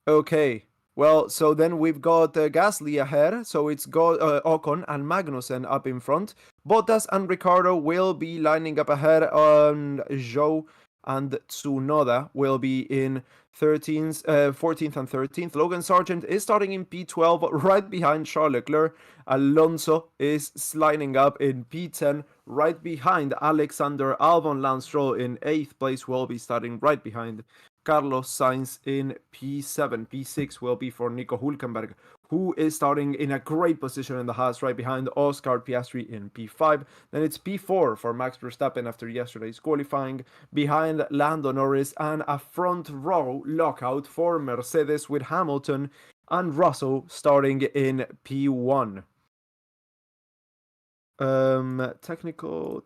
Okay. Well, so then we've got Gasly ahead, so it's got Ocon and Magnussen up in front. Bottas and Ricardo will be lining up ahead. Zhou and Tsunoda will be in 13th, 14th and 13th. Logan Sargent is starting in P12 right behind Charles Leclerc. Alonso is sliding up in P10 right behind Alexander Albon. Lance Stroll in 8th place will be starting right behind Carlos Sainz in P7. P6 will be for Nico Hülkenberg, who is starting in a great position in the Haas right behind Oscar Piastri in P5. Then it's P4 for Max Verstappen after yesterday's qualifying, behind Lando Norris, and a front row lockout for Mercedes with Hamilton and Russell starting in P1. Technical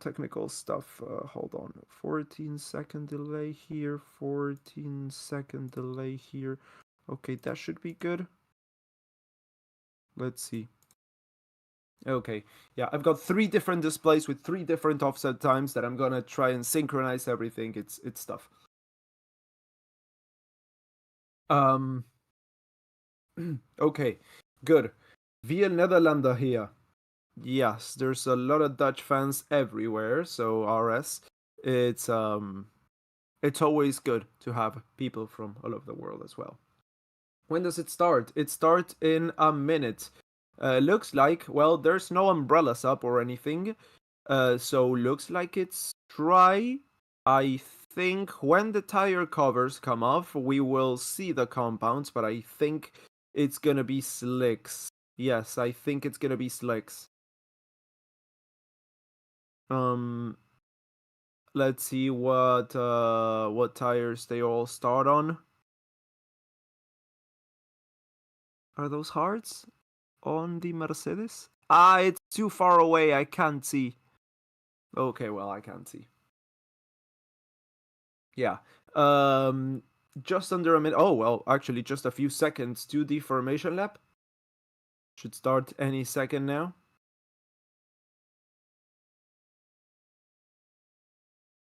stuff. Hold on. 14-second delay here. 14-second delay here. Okay, that should be good. Let's see. Okay, yeah, I've got 3 different displays with 3 different offset times that I'm gonna try and synchronize everything. It's tough. Okay, good. Via Nederlander here. Yes, there's a lot of Dutch fans everywhere, so RS. It's always good to have people from all over the world as well. When does it start? It starts in a minute. Looks like, well, there's no umbrellas up or anything. So looks like it's dry. I think when the tire covers come off, we will see the compounds, but I think it's gonna be slicks. Yes, I think it's gonna be slicks. Let's see what tires they all start on. Are those hearts on the Mercedes? Ah, it's too far away. I can't see. Okay, well, I can't see. Yeah. Just under a minute. Oh, well, actually, just a few seconds to the formation lap. Should start any second now.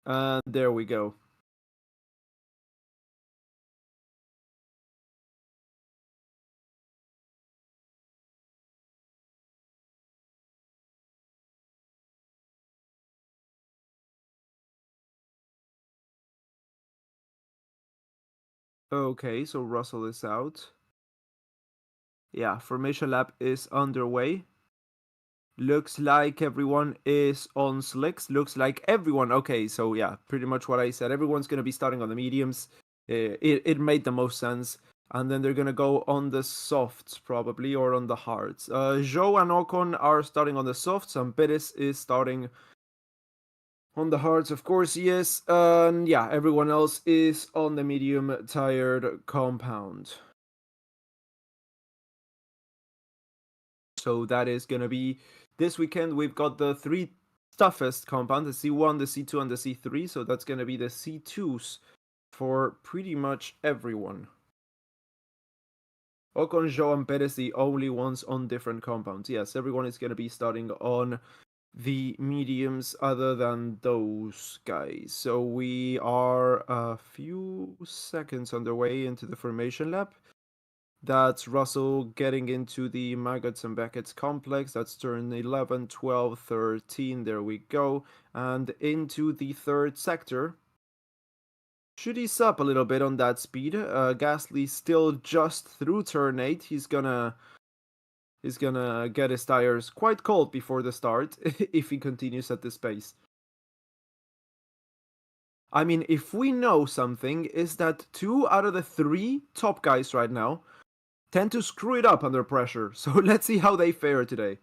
And there we go. Okay, so Russell is out. Yeah, formation lap is underway. Looks like everyone is on slicks. Looks like everyone. Okay, so yeah, pretty much what I said. Everyone's going to be starting on the mediums. It made the most sense. And then they're going to go on the softs, probably, or on the hards. Zhou and Ocon are starting on the softs, and Perez is starting on the hards. Of course, he is. Yeah, everyone else is on the medium tired compound. So that is going to be this weekend. We've got the 3 toughest compound, the C1, the C2, and the C3. So that's going to be the C2s for pretty much everyone. Ocon, Zhou, and Perez, the only ones on different compounds. Yes, everyone is going to be starting on the mediums other than those guys. So we are a few seconds underway into the formation lap. That's Russell getting into the Maggots and Beckett's complex. That's turn 11, 12, 13. There we go. And into the third sector. Should ease up a little bit on that speed. Gasly still just through turn 8. He's gonna get his tires quite cold before the start if he continues at this pace. I mean, if we know something, is that 2 out of the 3 top guys right now tend to screw it up under pressure. So let's see how they fare today.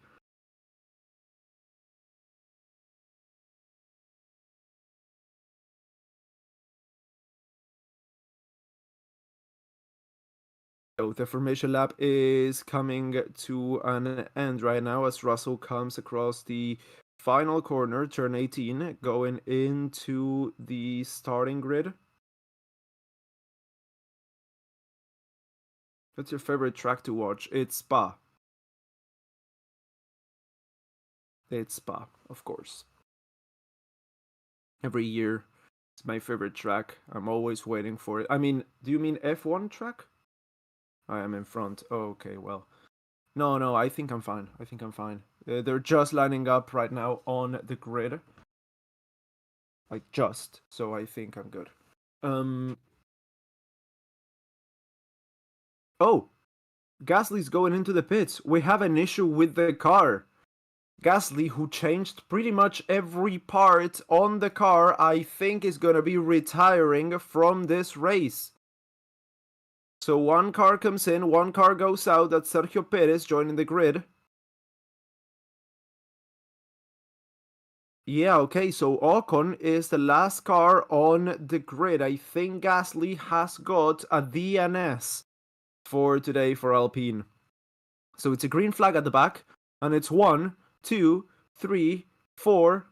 So the formation lap is coming to an end right now as Russell comes across the final corner, turn 18, going into the starting grid. What's your favorite track to watch? It's Spa. It's Spa, of course. Every year, it's my favorite track. I'm always waiting for it. I mean, do you mean F1 track? I am in front. Okay, well. No, I think I'm fine. They're just lining up right now on the grid. Like, just. So I think I'm good. Oh, Gasly's going into the pits. We have an issue with the car. Gasly, who changed pretty much every part on the car, I think is going to be retiring from this race. So one car comes in, one car goes out. That's Sergio Perez joining the grid. Yeah, okay, so Ocon is the last car on the grid. I think Gasly has got a DNS for today for Alpine. So it's a green flag at the back, and it's 1, 2, 3, 4,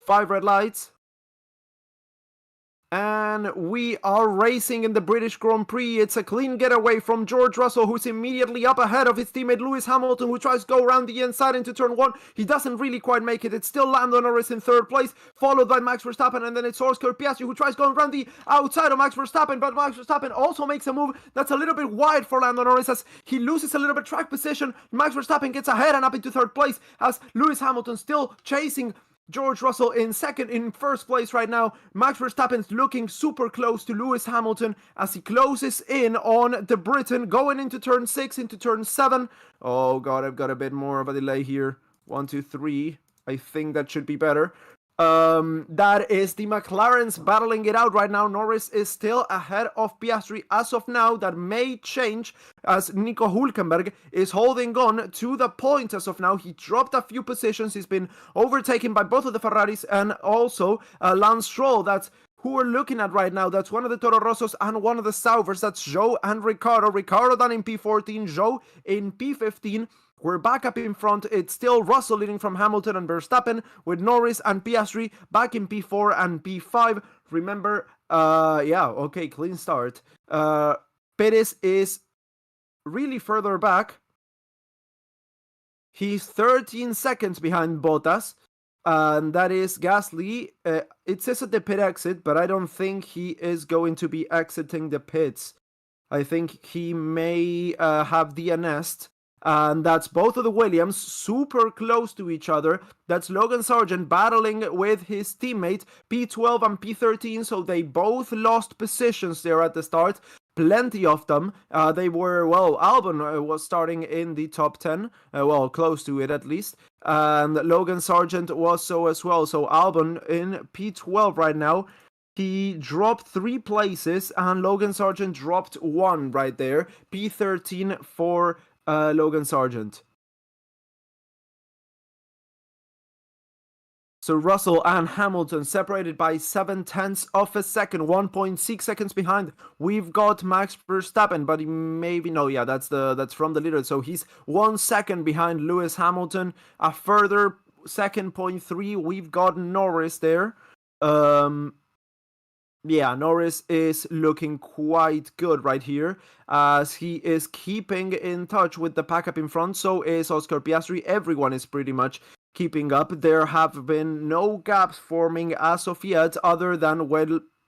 5 red lights. And we are racing in the British Grand Prix. It's a clean getaway from George Russell, who's immediately up ahead of his teammate Lewis Hamilton, who tries to go around the inside into turn 1. He doesn't really quite make it. It's still Lando Norris in third place, followed by Max Verstappen, and then it's Oscar Piastri, who tries going around the outside of Max Verstappen, but Max Verstappen also makes a move that's a little bit wide for Lando Norris as he loses a little bit track position. Max Verstappen gets ahead and up into third place as Lewis Hamilton still chasing George Russell in first place right now. Max Verstappen's looking super close to Lewis Hamilton as he closes in on the Briton, going into turn 6, into turn 7. Oh god, I've got a bit more of a delay here. 1, 2, 3. I think that should be better. That is the McLarens battling it out right now. Norris is still ahead of Piastri as of now. That may change as Nico Hülkenberg is holding on to the point as of now. He dropped a few positions. He's been overtaken by both of the Ferraris and also Lance Stroll. That's who we're looking at right now. That's one of the Toro Rossos and one of the Sauvers. That's Zhou and Ricardo. Ricardo down in P14, Zhou in P15. We're back up in front. It's still Russell leading from Hamilton and Verstappen, with Norris and Piastri back in P4 and P5. Remember, okay, clean start. Perez is really further back. He's 13 seconds behind Bottas, and that is Gasly. It says at the pit exit, but I don't think he is going to be exiting the pits. I think he may have DNS'd. And that's both of the Williams super close to each other. That's Logan Sargent battling with his teammate P12 and P13, so they both lost positions there at the start. Plenty of them. They were, Albon was starting in the top 10, close to it at least. And Logan Sargent was so as well. So Albon in P12 right now. He dropped 3 places, and Logan Sargent dropped 1 right there. P13 for Logan Sargent. So Russell and Hamilton separated by 0.7 of a second, 1.6 seconds behind. We've got Max Verstappen, but that's from the leader. So he's 1 second behind Lewis Hamilton. A further 2.3. We've got Norris there. Yeah, Norris is looking quite good right here as he is keeping in touch with the pack up in front. So is Oscar Piastri. Everyone is pretty much keeping up. There have been no gaps forming as of yet other than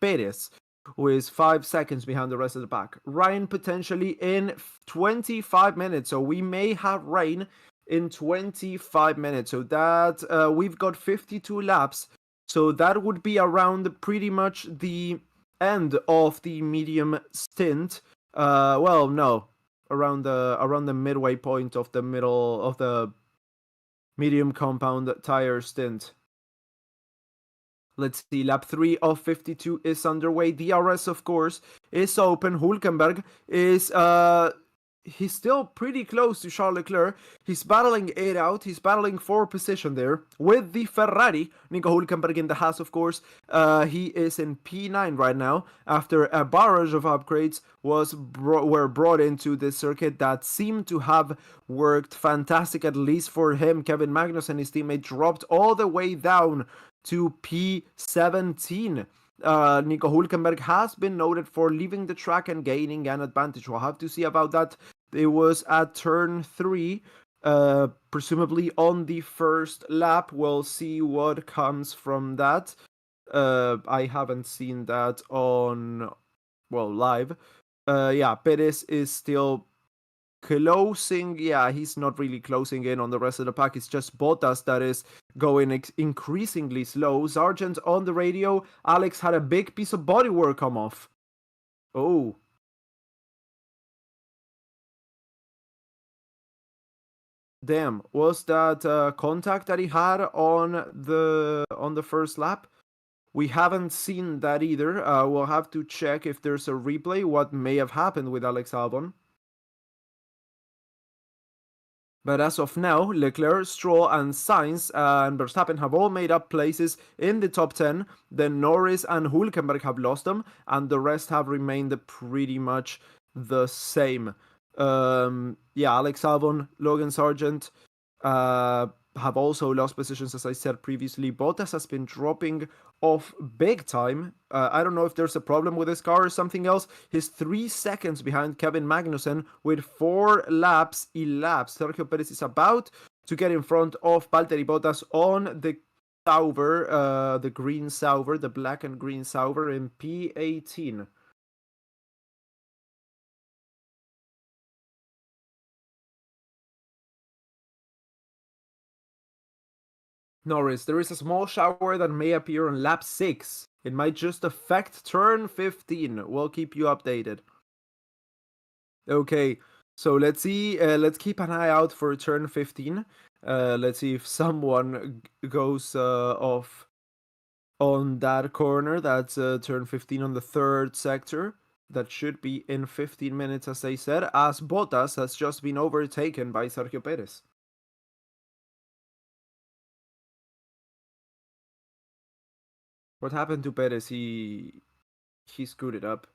Perez, who is 5 seconds behind the rest of the pack. Rain potentially in 25 minutes. So we may have rain in 25 minutes. So that we've got 52 laps. So that would be around pretty much the end of the medium stint. Around the midway point of the middle of the medium compound tire stint. Let's see, lap 3 of 52 is underway. DRS, of course, is open. Hülkenberg is he's still pretty close to Charles Leclerc. He's battling it out. He's battling for position there with the Ferrari. Nico Hülkenberg in the Haas, of course. He is in P9 right now after a barrage of upgrades were brought into this circuit that seemed to have worked fantastic, at least for him. Kevin Magnussen, his teammate, dropped all the way down to P17. Nico Hülkenberg has been noted for leaving the track and gaining an advantage. We'll have to see about that. It was at turn 3, presumably on the first lap. We'll see what comes from that. I haven't seen that on, live. Perez is still closing, yeah, he's not really closing in on the rest of the pack. It's just Bottas that is going increasingly slow. Sargent on the radio. Alex had a big piece of bodywork come off. Oh. Damn, was that contact that he had on the first lap? We haven't seen that either. We'll have to check if there's a replay what may have happened with Alex Albon. But as of now, Leclerc, Stroll, and Sainz and Verstappen have all made up places in the top 10. Then Norris and Hülkenberg have lost them, and the rest have remained pretty much the same. Yeah, Alex Albon, Logan Sargent, have also lost positions, as I said previously. Bottas has been dropping off big time. I don't know if there's a problem with his car or something else. He's 3 seconds behind Kevin Magnussen with 4 laps elapsed. Sergio Perez is about to get in front of Valtteri Bottas on the Sauber, the green Sauber, the black and green Sauber in P18. Norris, there is a small shower that may appear on lap 6. It might just affect turn 15. We'll keep you updated. Okay, so let's see. Let's keep an eye out for turn 15. Let's see if someone goes off on that corner. That's turn 15 on the third sector. That should be in 15 minutes, as they said, as Bottas has just been overtaken by Sergio Perez. What happened to Perez? He screwed it up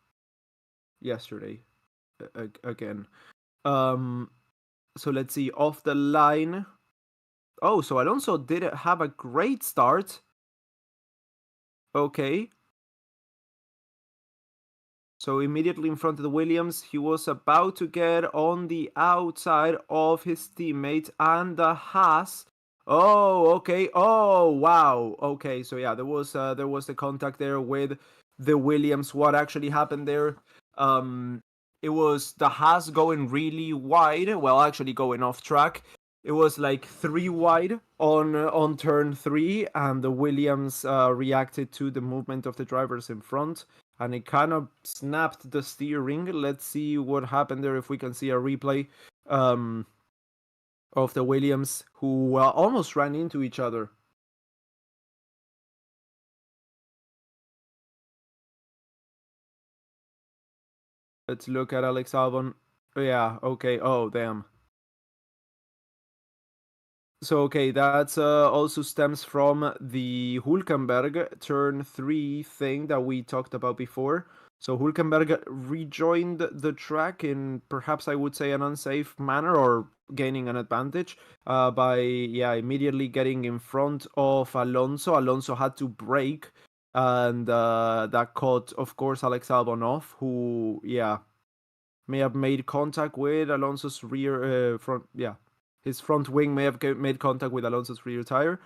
yesterday again. So let's see, off the line. Oh, so Alonso did have a great start. Okay. So immediately in front of the Williams, he was about to get on the outside of his teammate and the Haas. Oh, okay. Oh, wow. Okay, so yeah, there was the contact there with the Williams. What actually happened there? It was the Haas going really wide. Well, actually going off track. It was like 3 wide on turn 3, and the Williams reacted to the movement of the drivers in front, and it kind of snapped the steering. Let's see what happened there, if we can see a replay of the Williams, who almost ran into each other. Let's look at Alex Albon. Yeah, okay. Oh, damn. So, okay, that also stems from the Hülkenberg turn 3 thing that we talked about before. So Hülkenberg rejoined the track in perhaps I would say an unsafe manner, or gaining an advantage by immediately getting in front of Alonso. Alonso had to brake, and that caught, of course, Alex Albon off, who may have made contact with Alonso's rear front. Yeah, his front wing may have made contact with Alonso's rear tire.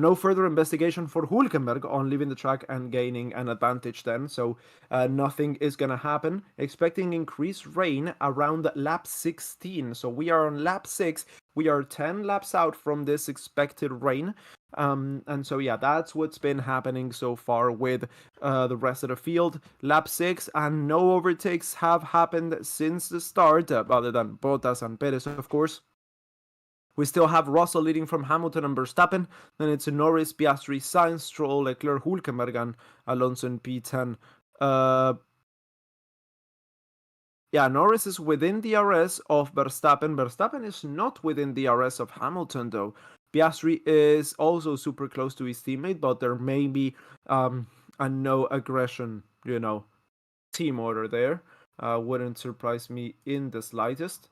No further investigation for Hülkenberg on leaving the track and gaining an advantage then, so nothing is going to happen. Expecting increased rain around lap 16, so we are on lap 6. We are 10 laps out from this expected rain. And so yeah, that's what's been happening so far with the rest of the field. Lap 6, and no overtakes have happened since the start, other than Bottas and Perez, of course. We still have Russell leading from Hamilton and Verstappen. Then it's Norris, Piastri, Sainz, Stroll, Leclerc, Hülkenberg, and Alonso in P10. Yeah, Norris is within the DRS of Verstappen. Verstappen is not within the DRS of Hamilton, though. Piastri is also super close to his teammate, but there may be a no aggression, team order there. Wouldn't surprise me in the slightest.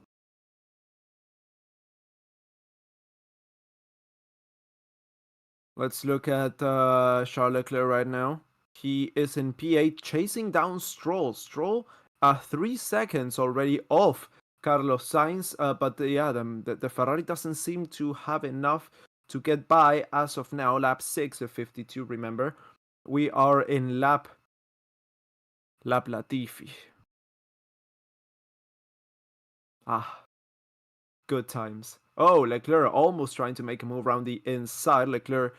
Let's look at Charles Leclerc right now. He is in P8 chasing down Stroll. Stroll 3 seconds already off Carlos Sainz, but the Ferrari doesn't seem to have enough to get by as of now. Lap 6 of 52, remember. We are in lap Latifi. Good times. Oh, Leclerc almost trying to make a move around the inside. Leclerc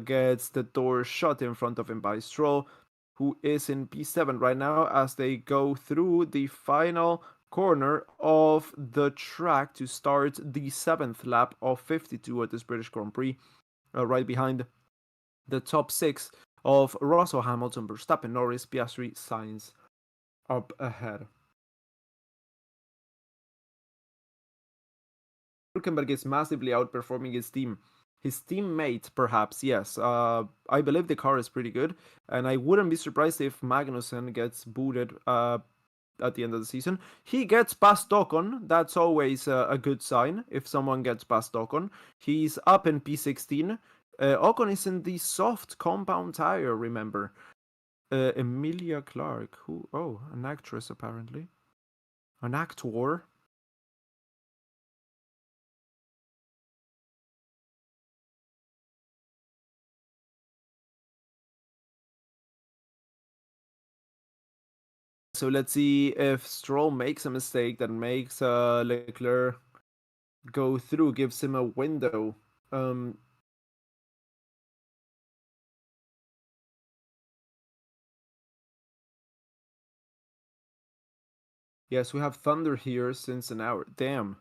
gets the door shut in front of him by Stroll, who is in P7 right now as they go through the final corner of the track to start the 7th lap of 52 at this British Grand Prix, right behind the top 6 of Russell, Hamilton, Verstappen, Norris, Piastri, Sainz up ahead. Hülkenberg is massively outperforming his team. His teammate, perhaps, yes. I believe the car is pretty good, and I wouldn't be surprised if Magnussen gets booted at the end of the season. He gets past Ocon. That's always a good sign if someone gets past Ocon. He's up in P16. Ocon is in the soft compound tire, remember. Emilia Clarke, who? Oh, an actress apparently. An actor. So let's see if Stroll makes a mistake that makes Leclerc go through, gives him a window. Yes, we have thunder here since an hour. Damn.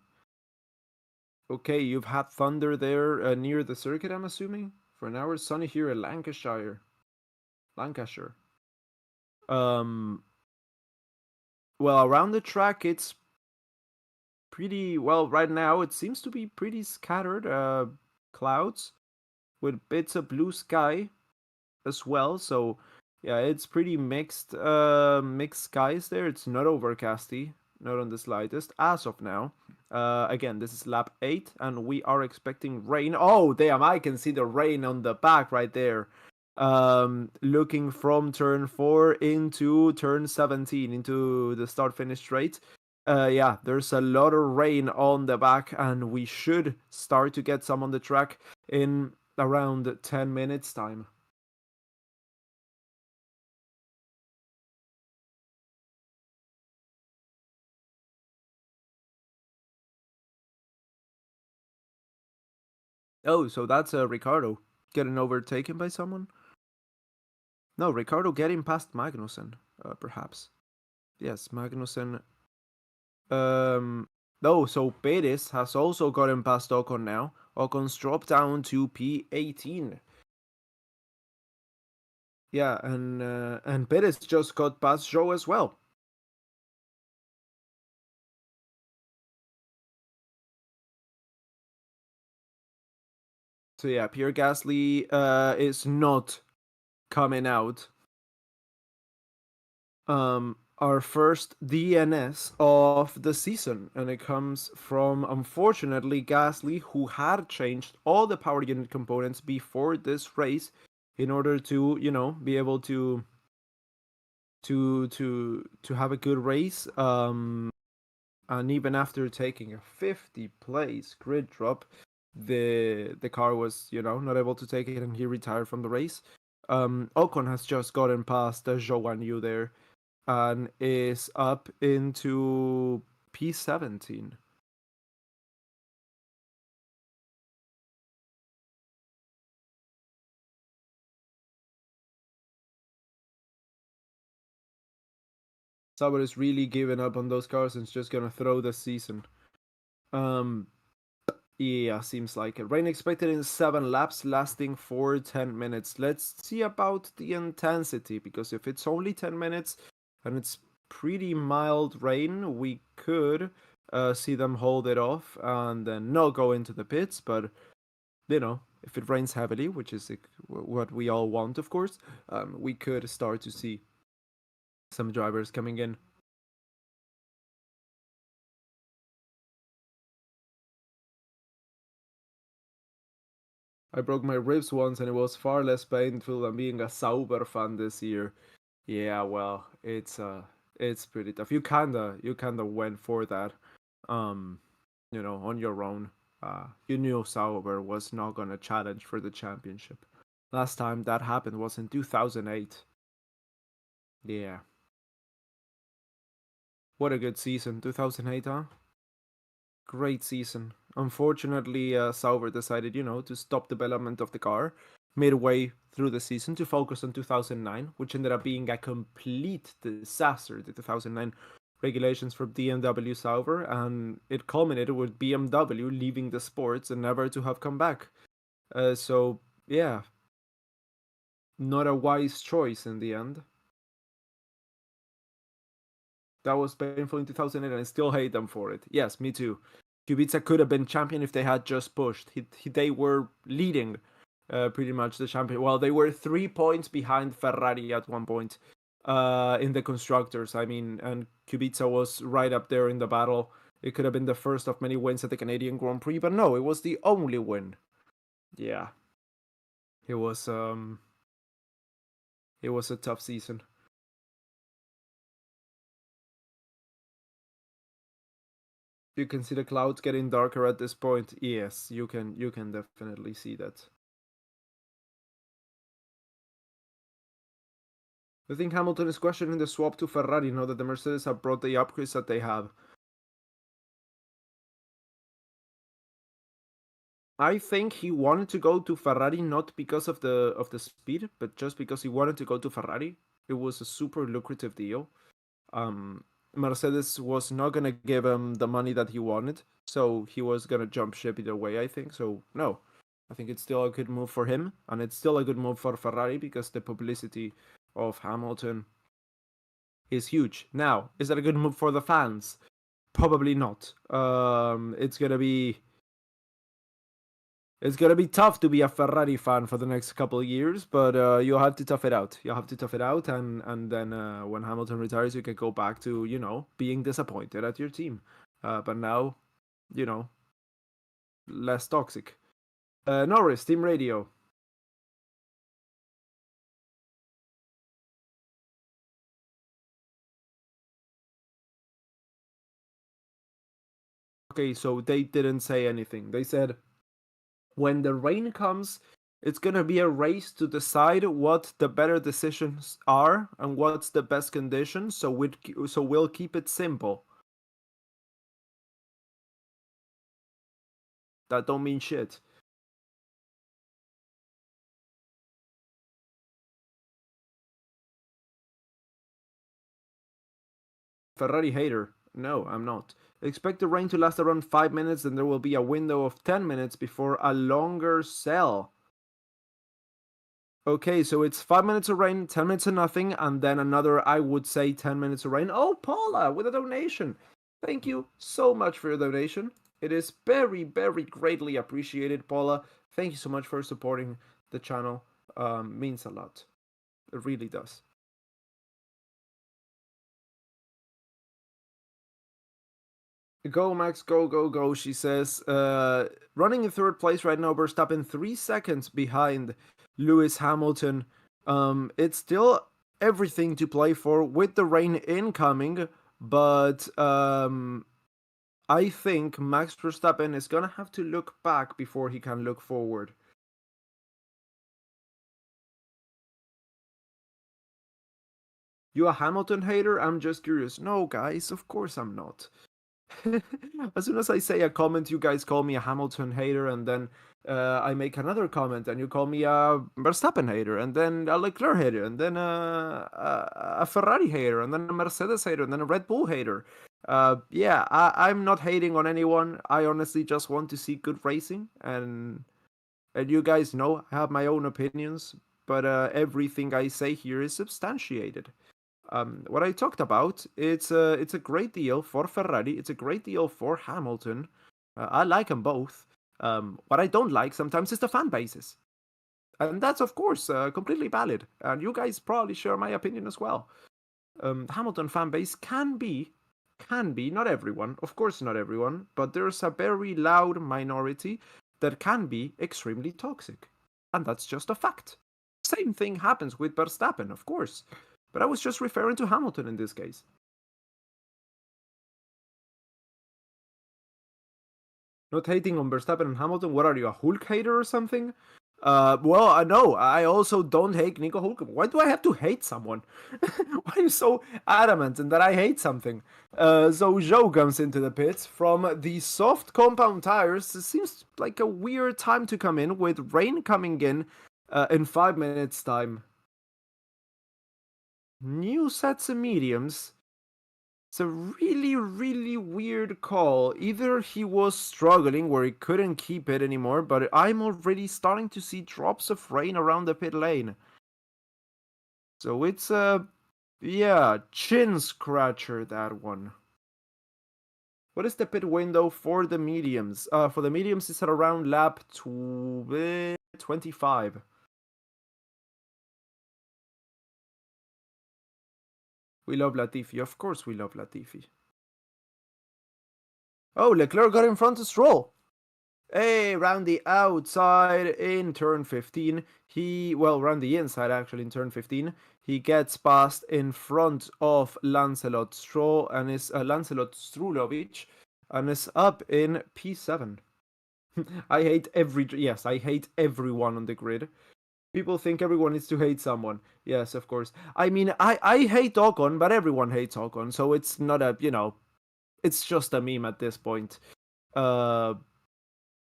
Okay, you've had thunder there near the circuit, I'm assuming? For an hour. Sunny here in Lancashire. Lancashire. Um, well, around the track, it's pretty, well, right now, it seems to be pretty scattered. Clouds with bits of blue sky as well. So yeah, it's pretty mixed skies there. It's not overcasty, not on the slightest as of now. Again, this is lap 8 and we are expecting rain. Oh damn, I can see the rain on the back right there. Looking from turn 4 into turn 17 into the start finish straight. Yeah, there's a lot of rain on the back and we should start to get some on the track in around 10 minutes time. Oh, so that's Ricardo getting overtaken by someone? No, Ricardo getting past Magnussen, perhaps. Yes, Magnussen. No, so Perez has also gotten past Ocon now. Ocon's dropped down to P18. Yeah, and Perez just got past Joe as well. So yeah, Pierre Gasly is not coming out. Our first DNS of the season, and it comes from, unfortunately, Gasly, who had changed all the power unit components before this race in order to, be able to have a good race. And even after taking a 50 place grid drop, the car was, not able to take it, and he retired from the race. Ocon has just gotten past Zhou Yu there and is up into P17. Sauber is really giving up on those cars and is just gonna throw the season. Um, yeah, seems like it. Rain expected in 7 laps, lasting for 10 minutes. Let's see about the intensity, because if it's only 10 minutes and it's pretty mild rain, we could see them hold it off and then not go into the pits. But if it rains heavily, which is what we all want, of course, we could start to see some drivers coming in. I broke my ribs once and it was far less painful than being a Sauber fan this year. Yeah, well, it's pretty tough. You kinda went for that, um, on your own. You knew Sauber was not gonna challenge for the championship. Last time that happened was in 2008. Yeah, what a good season, 2008, huh? Great season. Unfortunately, Sauber decided, to stop development of the car midway through the season to focus on 2009, which ended up being a complete disaster. The 2009 regulations for BMW Sauber, and it culminated with BMW leaving the sports and never to have come back. So, yeah, not a wise choice in the end. That was painful in 2008, and I still hate them for it. Yes, me too. Kubica could have been champion if they had just pushed. They were leading pretty much the champion. Well, they were 3 points behind Ferrari at one point in the constructors. I mean, and Kubica was right up there in the battle. It could have been the first of many wins at the Canadian Grand Prix, but no, it was the only win. Yeah, it was a tough season. You can see the clouds getting darker at this point. Yes, you can definitely see that. I think Hamilton is questioning the swap to Ferrari now that the Mercedes have brought the upgrades that they have. I think he wanted to go to Ferrari not because of the speed, but just because he wanted to go to Ferrari. It was a super lucrative deal. Mercedes was not gonna give him the money that he wanted, so he was gonna jump ship either way, I think. So no. I think it's still a good move for him, and it's still a good move for Ferrari because the publicity of Hamilton is huge. Now, is that a good move for the fans? Probably not. It's gonna be tough to be a Ferrari fan for the next couple of years, but you'll have to tough it out. You'll have to tough it out, and then when Hamilton retires, you can go back to being disappointed at your team. But now, you know, less toxic. Norris, Team Radio. Okay, so they didn't say anything. They said when the rain comes, it's gonna be a race to decide what the better decisions are and what's the best conditions. So we'll keep it simple. That don't mean shit. Ferrari hater. No, I'm not. Expect the rain to last around 5 minutes, and there will be a window of 10 minutes before a longer cell. Okay, so it's 5 minutes of rain, 10 minutes of nothing, and then another, I would say, 10 minutes of rain. Oh, Paula, with a donation. Thank you so much for your donation. It is very, very greatly appreciated, Paula. Thank you so much for supporting the channel. Means a lot. It really does. Go, Max, go, go, go, she says. Running in third place right now, Verstappen 3 seconds behind Lewis Hamilton. It's still everything to play for with the rain incoming, but I think Max Verstappen is gonna have to look back before he can look forward. You a Hamilton hater? I'm just curious. No, guys, of course I'm not. As soon as I say a comment, you guys call me a Hamilton hater, and then I make another comment, and you call me a Verstappen hater, and then a Leclerc hater, and then a Ferrari hater, and then a Mercedes hater, and then a Red Bull hater. Yeah, I'm not hating on anyone. I honestly just want to see good racing, and you guys know I have my own opinions, but everything I say here is substantiated. What I talked about, it's a great deal for Ferrari. It's a great deal for Hamilton. I like them both. What I don't like sometimes is the fan bases, and that's of course completely valid. And you guys probably share my opinion as well. Hamilton fan base can be not everyone, of course not everyone, but there's a very loud minority that can be extremely toxic, and that's just a fact. Same thing happens with Verstappen, of course. But I was just referring to Hamilton in this case. Not hating on Verstappen and Hamilton. What are you, a Hulk hater or something? Well, I know. I also don't hate Nico Hulkenberg. Why do I have to hate someone? Why are you so adamant in that I hate something? So Zhou comes into the pits from the soft compound tires. It seems like a weird time to come in with rain coming in 5 minutes time. New sets of mediums. It's a really, really weird call. Either he was struggling where he couldn't keep it anymore, but I'm already starting to see drops of rain around the pit lane. So it's yeah, chin scratcher, that one. What is the pit window for the mediums? For the mediums, it's at around lap 25. We love Latifi. Of course we love Latifi. Oh, Leclerc got in front of Stroll. Hey, round the outside in turn 15. Round the inside actually in turn 15. He gets past in front of Lancelot Stroll and is Lancelot Strulovic and is up in P7. I hate I hate everyone on the grid. People think everyone needs to hate someone. Yes, of course. I mean, I hate Ocon, but everyone hates Ocon, so it's not it's just a meme at this point. And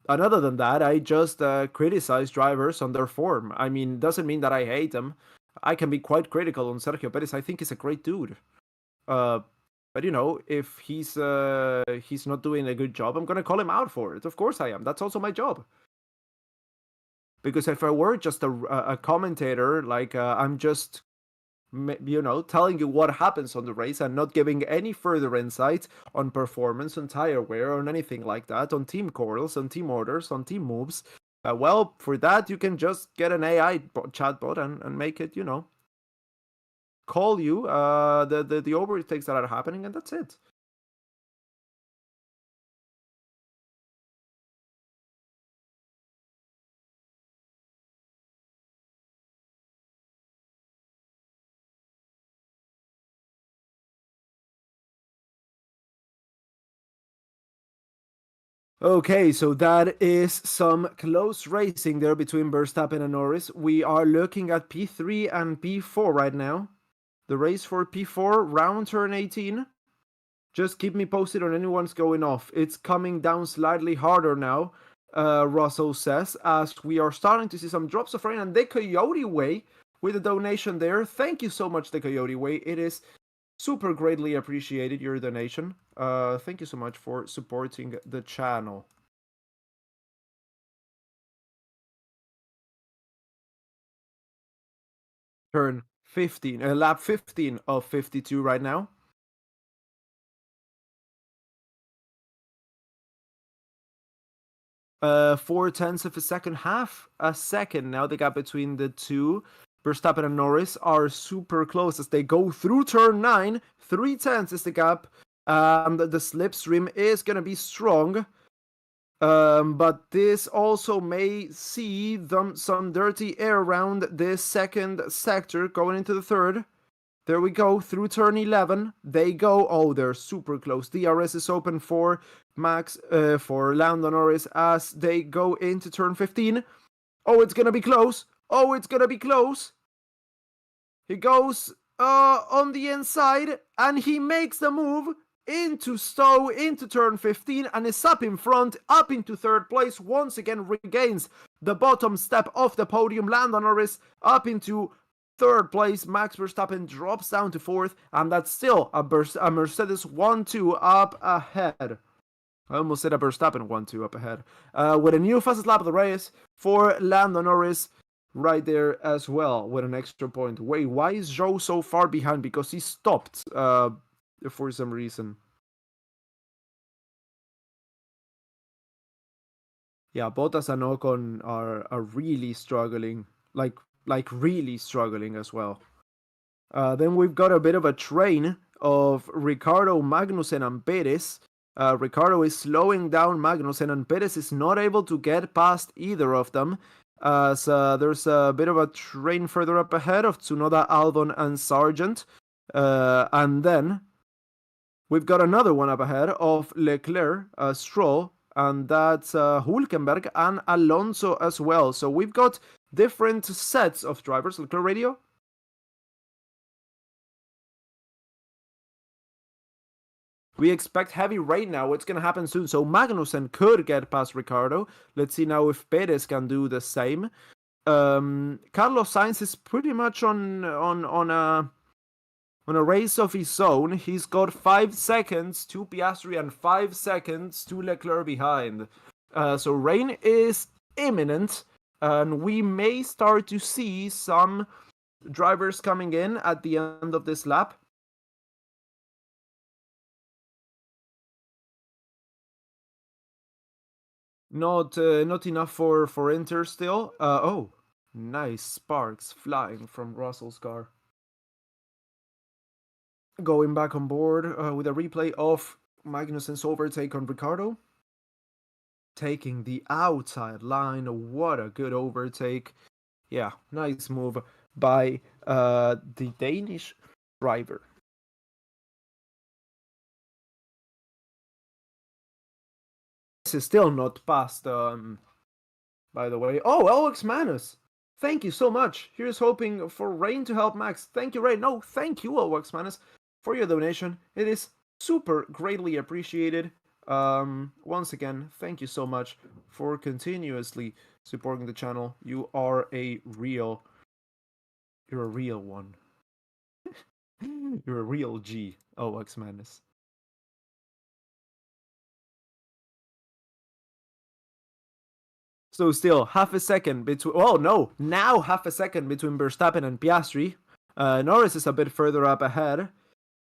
other than that, I just criticize drivers on their form. I mean, doesn't mean that I hate them. I can be quite critical on Sergio Perez. I think he's a great dude. But if he's not doing a good job, I'm gonna call him out for it. Of course I am. That's also my job. Because if I were just a commentator, like I'm just telling you what happens on the race and not giving any further insight on performance, on tire wear, on anything like that, on team calls, on team orders, on team moves. Well, for that, you can just get an AI chatbot and make it, call you the overtakes that are happening, and that's it. Okay, so that is some close racing there between Verstappen and Norris. We are looking at P3 and P4 right now. The race for P4, round turn 18. Just keep me posted on anyone's going off. It's coming down slightly harder now, Russell says, as we are starting to see some drops of rain. And the Coyote Way with a donation there. Thank you so much, the Coyote Way. It is super greatly appreciated, your donation. Thank you so much for supporting the channel. Turn 15, lap 15 of 52 right now. 4/10 of a second, half a second now. The gap between the two, Verstappen and Norris, are super close as they go through turn 9. 3/10 is the gap, and the slipstream is gonna be strong. But this also may see some dirty air around this second sector going into the third. There we go, through turn 11. They go, oh, they're super close. DRS is open for for Lando Norris as they go into turn 15. Oh, it's gonna be close. Oh, it's gonna be close. He goes on the inside and he makes the move into Stowe, into turn 15, and is up in front, up into third place. Once again regains the bottom step of the podium. Lando Norris up into third place. Max Verstappen drops down to fourth, and that's still a Mercedes 1-2 up ahead. I almost said a Verstappen 1-2 up ahead. With a new fastest lap of the race for Lando Norris right there as well with an extra point. Wait, why is Zhou so far behind? Because he stopped for some reason. Yeah, Bottas and Ocon are really struggling, like really struggling as well. Then we've got a bit of a train of Ricardo, Magnussen, and Perez. Ricardo is slowing down Magnussen, and Perez is not able to get past either of them. So there's a bit of a train further up ahead of Tsunoda, Albon, and Sargent. And then we've got another one up ahead of Leclerc, Stroll, and that's Hulkenberg and Alonso as well. So we've got different sets of drivers. Leclerc radio. We expect heavy rain now. It's going to happen soon. So Magnussen could get past Ricciardo. Let's see now if Perez can do the same. Carlos Sainz is pretty much on a race of his own. He's got 5 seconds to Piastri and 5 seconds to Leclerc behind. So rain is imminent, and we may start to see some drivers coming in at the end of this lap. Not enough for Inter still. Oh, nice sparks flying from Russell's car. Going back on board with a replay of Magnussen's overtake on Ricciardo. Taking the outside line. What a good overtake. Yeah, nice move by the Danish driver. This is still not past, by the way. Oh, Alex Manus. Thank you so much. Here's hoping for rain to help Max. Thank you, Rain. No, thank you, Alex Manus, for your donation. It is super greatly appreciated. Once again, thank you so much for continuously supporting the channel. You are a real... You're a real one. You're a real G, Alex Manus. So still half a second between. Oh no! Now half a second between Verstappen and Piastri. Norris is a bit further up ahead.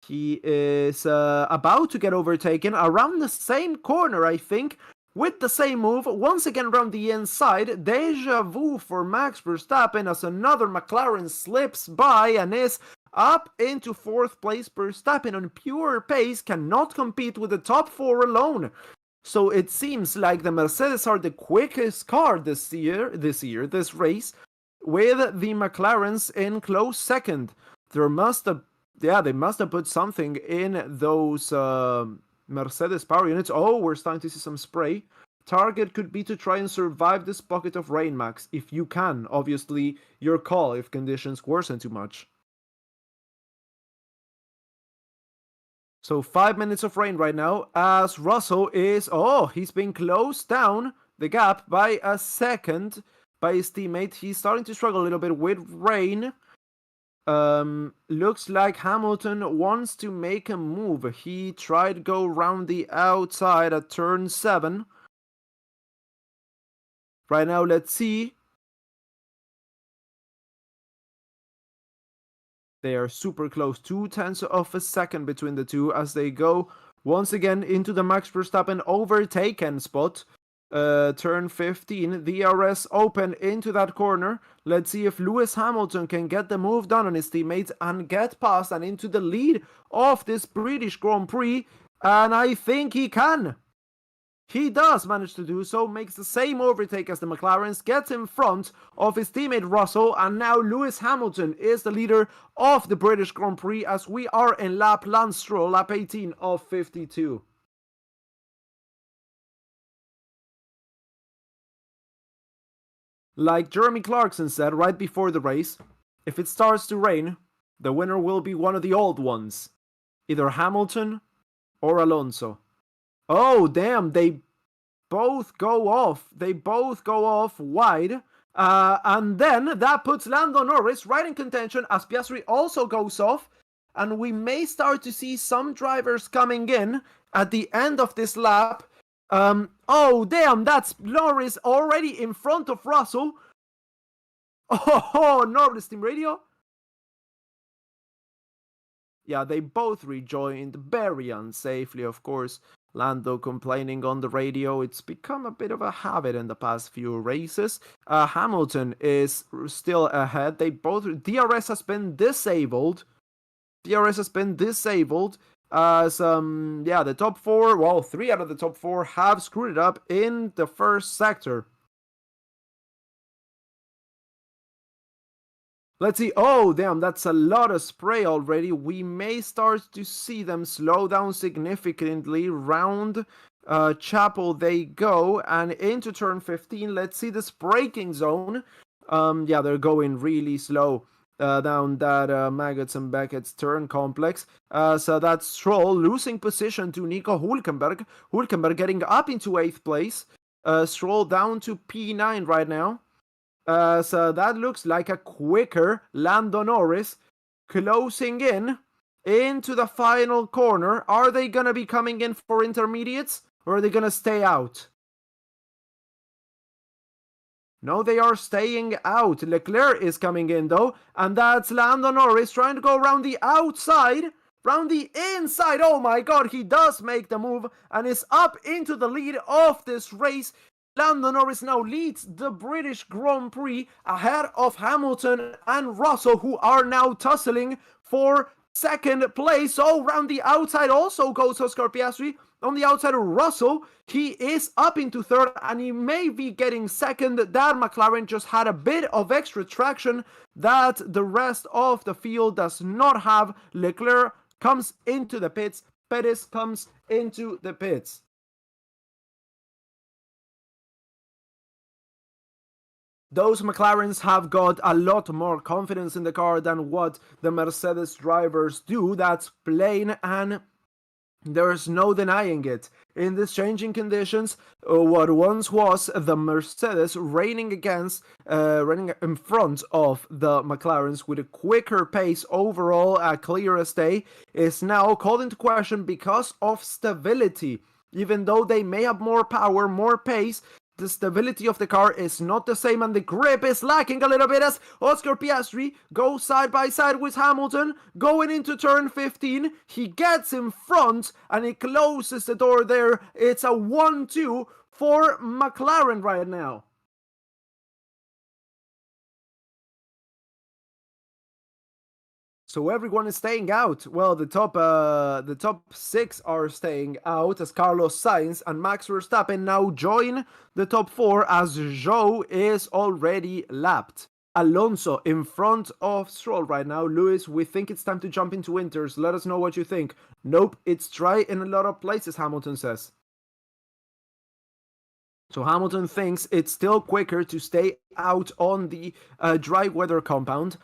He is about to get overtaken around the same corner, I think, with the same move. Once again around the inside. Deja vu for Max Verstappen as another McLaren slips by and is up into 4th place. Verstappen on pure pace cannot compete with the top 4 alone. So it seems like the Mercedes are the quickest car this race, with the McLarens in close second. They must have put something in those Mercedes power units. Oh, we're starting to see some spray. Target could be to try and survive this bucket of rain, Max. If you can, obviously, your call if conditions worsen too much. So 5 minutes of rain right now as Russell is... Oh, he's been closed down the gap by a second by his teammate. He's starting to struggle a little bit with rain. Looks like Hamilton wants to make a move. He tried to go around the outside at turn 7. Right now, let's see. They are super close, 0.2 of a second between the two as they go once again into the Max Verstappen overtaken spot. Turn 15, DRS open into that corner. Let's see if Lewis Hamilton can get the move done on his teammates and get past and into the lead of this British Grand Prix. And I think he can. He does manage to do so, makes the same overtake as the McLarens, gets in front of his teammate Russell, and now Lewis Hamilton is the leader of the British Grand Prix as we are in Lance Stroll, lap 18 of 52. Like Jeremy Clarkson said right before the race, if it starts to rain, the winner will be one of the old ones. Either Hamilton or Alonso. Oh, damn, they both go off. They both go off wide. And then that puts Lando Norris right in contention as Piastri also goes off. And we may start to see some drivers coming in at the end of this lap. Oh, damn, that's Norris already in front of Russell. Oh, Norris Team Radio. Yeah, they both rejoined very unsafely, of course. Lando complaining on the radio. It's become a bit of a habit in the past few races. Hamilton is still ahead. They both... DRS has been disabled. DRS has been disabled. As, the top 4... Well, 3 out of the top 4 have screwed it up in the first sector. Let's see. Oh, damn, that's a lot of spray already. We may start to see them slow down significantly round Chapel they go, and into turn 15. Let's see this braking zone. Yeah, they're going really slow down that Maggots and Beckett's turn complex. So that's Stroll losing position to Nico Hulkenberg. Hulkenberg getting up into 8th place. Stroll down to P9 right now. So that looks like a quicker Lando Norris closing in into the final corner. Are they going to be coming in for intermediates, or are they going to stay out? No, they are staying out. Leclerc is coming in though, and that's Lando Norris trying to go around the outside, round the inside. Oh my god, he does make the move and is up into the lead of this race. Lando Norris now leads the British Grand Prix ahead of Hamilton and Russell, who are now tussling for second place. So round the outside also goes Oscar Piastri. On the outside of Russell, he is up into third and he may be getting second. That McLaren just had a bit of extra traction that the rest of the field does not have. Leclerc comes into the pits. Perez comes into the pits. Those McLarens have got a lot more confidence in the car than what the Mercedes drivers do. That's plain, and there's no denying it. In these changing conditions, what once was the Mercedes reigning in front of the McLarens with a quicker pace overall, a clearer stay, is now called into question because of stability. Even though they may have more power, more pace, the stability of the car is not the same, and the grip is lacking a little bit as Oscar Piastri goes side by side with Hamilton going into turn 15. He gets in front and he closes the door there. It's a 1-2 for McLaren right now. So everyone is staying out. Well, the top 6 are staying out as Carlos Sainz and Max Verstappen now join the top 4 as Zhou is already lapped. Alonso in front of Stroll right now. Lewis, we think it's time to jump into winters. Let us know what you think. Nope, it's dry in a lot of places, Hamilton says. So Hamilton thinks it's still quicker to stay out on the dry weather compound.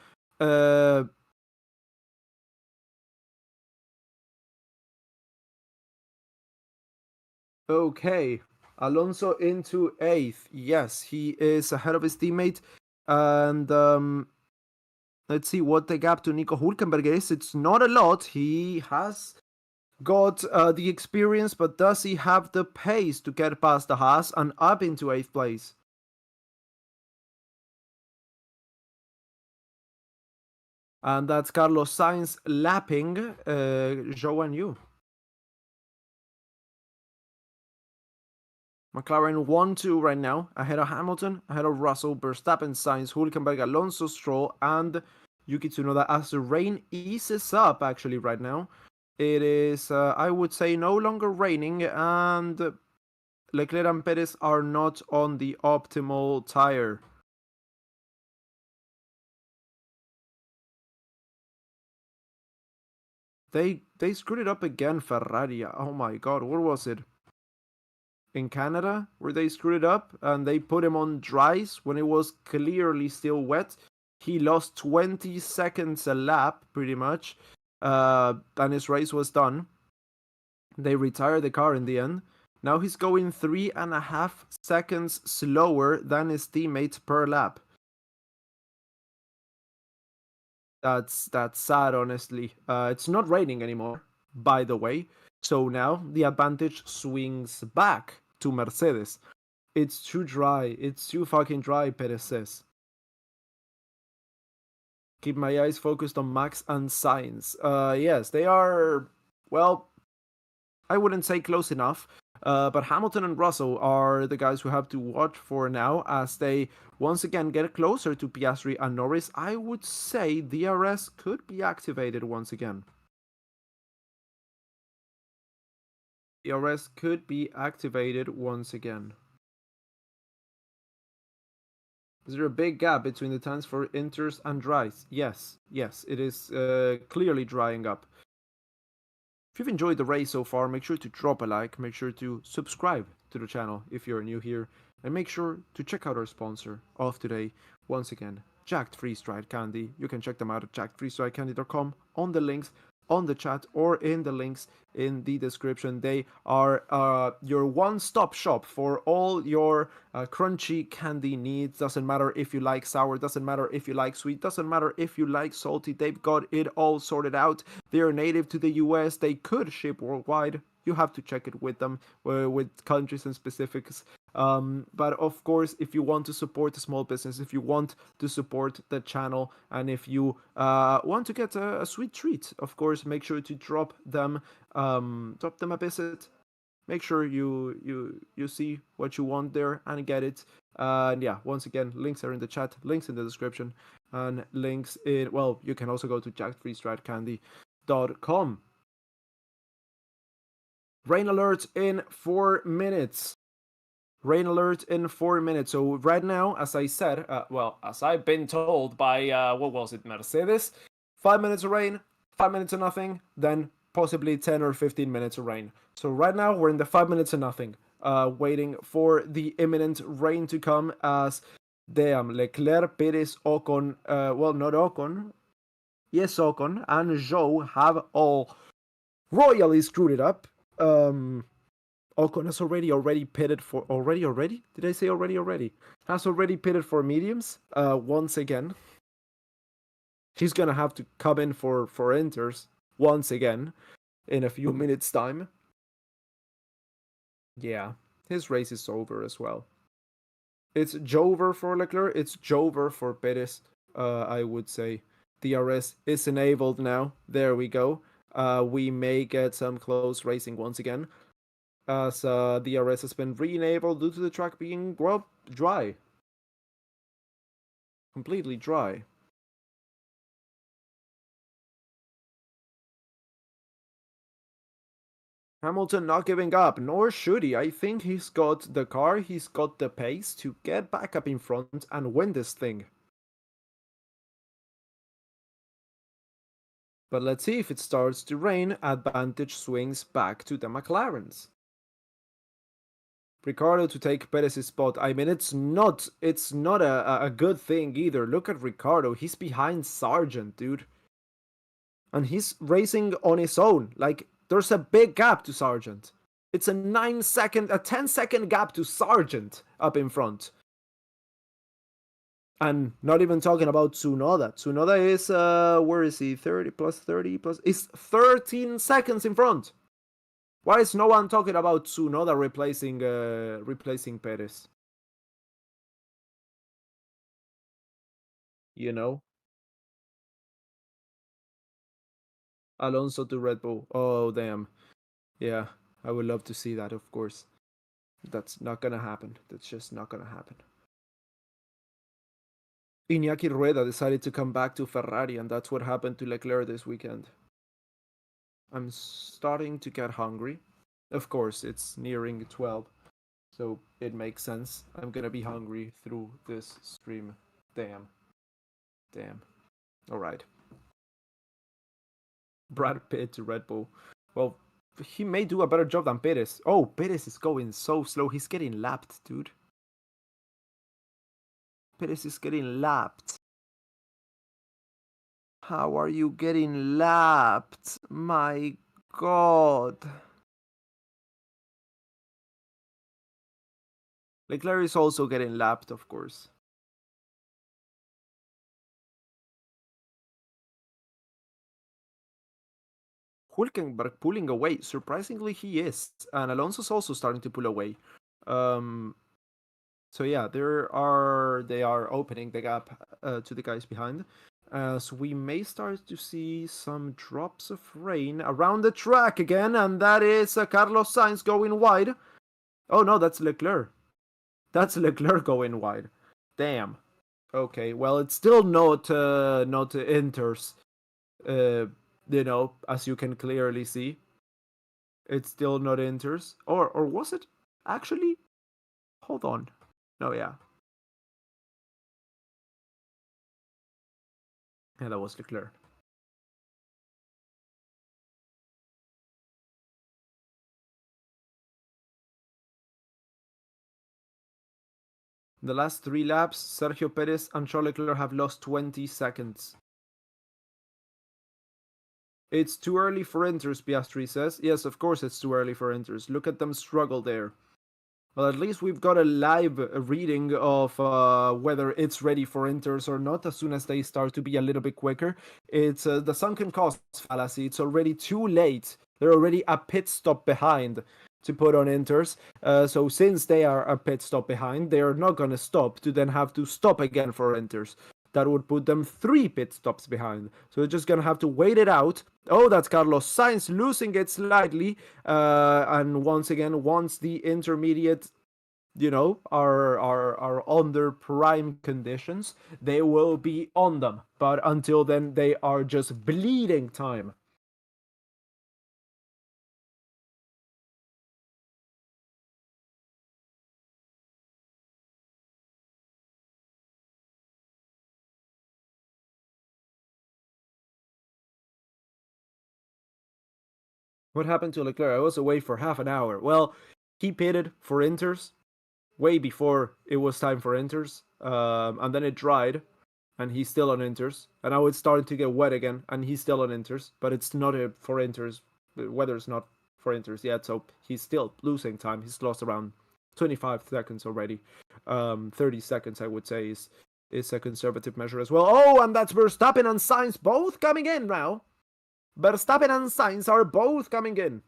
Okay, Alonso into 8th. Yes, he is ahead of his teammate. And let's see what the gap to Nico Hulkenberg is. It's not a lot. He has got the experience, but does he have the pace to get past the Haas and up into 8th place? And that's Carlos Sainz lapping Zhou and Yu. McLaren 1-2 right now, ahead of Hamilton, ahead of Russell, Verstappen, Sainz, Hulkenberg, Alonso, Stroll, and Yuki Tsunoda as the rain eases up actually right now. It is, I would say, no longer raining, and Leclerc and Perez are not on the optimal tire. They screwed it up again, Ferrari. Oh my god, where was it? In Canada, where they screwed it up and they put him on dries when it was clearly still wet. He lost 20 seconds a lap, pretty much, and his race was done. They retired the car in the end. Now he's going 3.5 seconds slower than his teammates per lap. That's sad, honestly. It's not raining anymore, by the way. So now the advantage swings back to Mercedes. It's too dry. It's too fucking dry, Perez says. Keep my eyes focused on Max and Sainz. Yes, they are, well, I wouldn't say close enough. But Hamilton and Russell are the guys who have to watch for now as they once again get closer to Piastri and Norris. I would say DRS could be activated once again. DRS could be activated once again. Is there a big gap between the times for inters and dries? Yes, it is clearly drying up. If you've enjoyed the race so far, make sure to drop a like, make sure to subscribe to the channel if you're new here, and make sure to check out our sponsor of today, once again, Jacked Freeze-Dried Candy. You can check them out at jackedfreeze-driedcandy.com on the links on the chat or in the links in the description. They are your one-stop shop for all your crunchy candy needs. Doesn't matter if you like sour, doesn't matter if you like sweet, doesn't matter if you like salty. They've got it all sorted out. They're native to the US. They could ship worldwide. You have to check it with them, with countries and specifics. But of course, if you want to support a small business, if you want to support the channel, and if you want to get a sweet treat, of course, make sure to drop them a visit. Make sure you see what you want there and get it. And yeah, once again, links are in the chat, links in the description, and links in, well, you can also go to jackfreestradcandy.com. Rain alert in 4 minutes. Rain alert in 4 minutes. So right now, as I said, as I've been told by, what was it, Mercedes? 5 minutes of rain, 5 minutes of nothing, then possibly 10 or 15 minutes of rain. So right now, we're in the 5 minutes of nothing, waiting for the imminent rain to come as, damn, Leclerc, Perez, Ocon, not Ocon, yes, Ocon, and Zhou have all royally screwed it up. Ocon has already pitted for already. Did I say already? Has already pitted for mediums. Once again, he's gonna have to come in for inters once again in a few minutes time. Yeah, his race is over as well. It's Jover for Leclerc. It's Jover for Perez. I would say DRS is enabled now. There we go. We may get some close racing once again, as DRS has been re-enabled due to the track being, well, dry. Completely dry. Hamilton not giving up, nor should he. I think he's got the car, he's got the pace to get back up in front and win this thing. But let's see, if it starts to rain, advantage swings back to the McLarens. Ricciardo to take Perez's spot. I mean, it's not a good thing either. Look at Ricciardo, he's behind Sargent, dude. And he's racing on his own. Like, there's a big gap to Sargent. It's a 10-second gap to Sargent up in front. And not even talking about Tsunoda. Tsunoda is, where is he? 30 plus 30 plus... It's 13 seconds in front. Why is no one talking about Tsunoda replacing Perez? You know? Alonso to Red Bull. Oh, damn. Yeah, I would love to see that, of course. That's not gonna happen. That's just not gonna happen. Iñaki Rueda decided to come back to Ferrari, and that's what happened to Leclerc this weekend. I'm starting to get hungry. Of course, it's nearing 12, so it makes sense. I'm gonna be hungry through this stream. Damn. Alright. Brad Pitt to Red Bull. Well, he may do a better job than Perez. Oh, Perez is going so slow. He's getting lapped, dude. Perez is getting lapped. How are you getting lapped? My god. Leclerc is also getting lapped, of course. Hülkenberg pulling away. Surprisingly, he is. And Alonso's also starting to pull away. So yeah, they are opening the gap to the guys behind. So we may start to see some drops of rain around the track again, and that is Carlos Sainz going wide. Oh no, that's Leclerc. That's Leclerc going wide. Damn. Okay, well, it's still not inters. As you can clearly see, it's still not inters. Or was it actually? Hold on. No, yeah. Yeah, that was Leclerc. The last 3 laps, Sergio Perez and Charles Leclerc have lost 20 seconds. It's too early for Inters, Piastri says. Yes, of course it's too early for Inters. Look at them struggle there. Well, at least we've got a live reading of whether it's ready for Inters or not as soon as they start to be a little bit quicker. It's the sunken cost fallacy. It's already too late. They're already a pit stop behind to put on Inters. So since they are a pit stop behind, they're not going to stop to then have to stop again for Inters. That would put them 3 pit stops behind. So they're just going to have to wait it out. Oh, that's Carlos Sainz losing it slightly. And once again, once the intermediate, are under prime conditions, they will be on them. But until then, they are just bleeding time. What happened to Leclerc? I was away for half an hour. Well, he pitted for Inters way before it was time for Inters, and then it dried, and he's still on Inters, and now it's starting to get wet again, and he's still on Inters, but it's not for Inters. The weather's not for Inters yet, so he's still losing time. He's lost around 25 seconds already. 30 seconds, I would say, is a conservative measure as well. Oh, and that's Verstappen and Sainz both coming in now. Verstappen and Sainz are both coming in.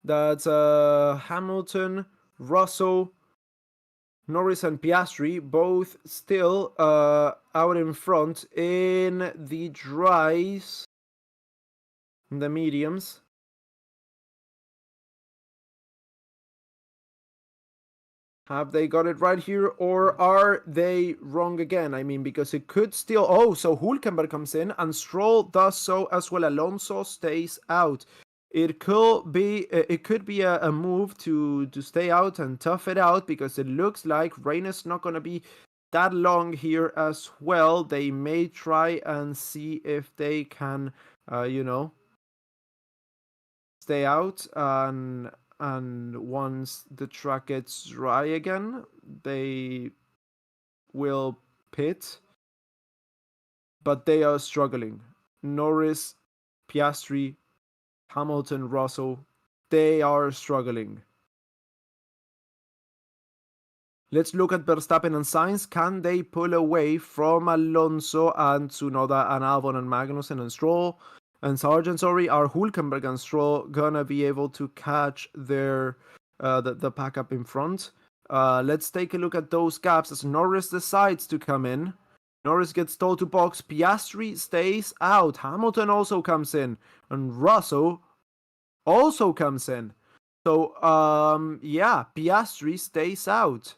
That's Hamilton, Russell, Norris and Piastri, both still out in front in the dries, the mediums. Have they got it right here, or are they wrong again? I mean, because it could still... Oh, so Hülkenberg comes in, and Stroll does so as well. Alonso stays out. It could be a move to stay out and tough it out, because it looks like rain is not going to be that long here as well. They may try and see if they can, stay out, and once the track gets dry again, they will pit. But they are struggling. Norris, Piastri, Hamilton, Russell, they are struggling. Let's look at Verstappen and Sainz. Can they pull away from Alonso and Tsunoda and Albon and Magnussen and Stroll and Sargent? Sorry, are Hülkenberg and Stroll gonna be able to catch their the pack up in front? Let's take a look at those gaps as Norris decides to come in. Norris gets told to box. Piastri stays out. Hamilton also comes in, and Russell also comes in. So yeah, Piastri stays out.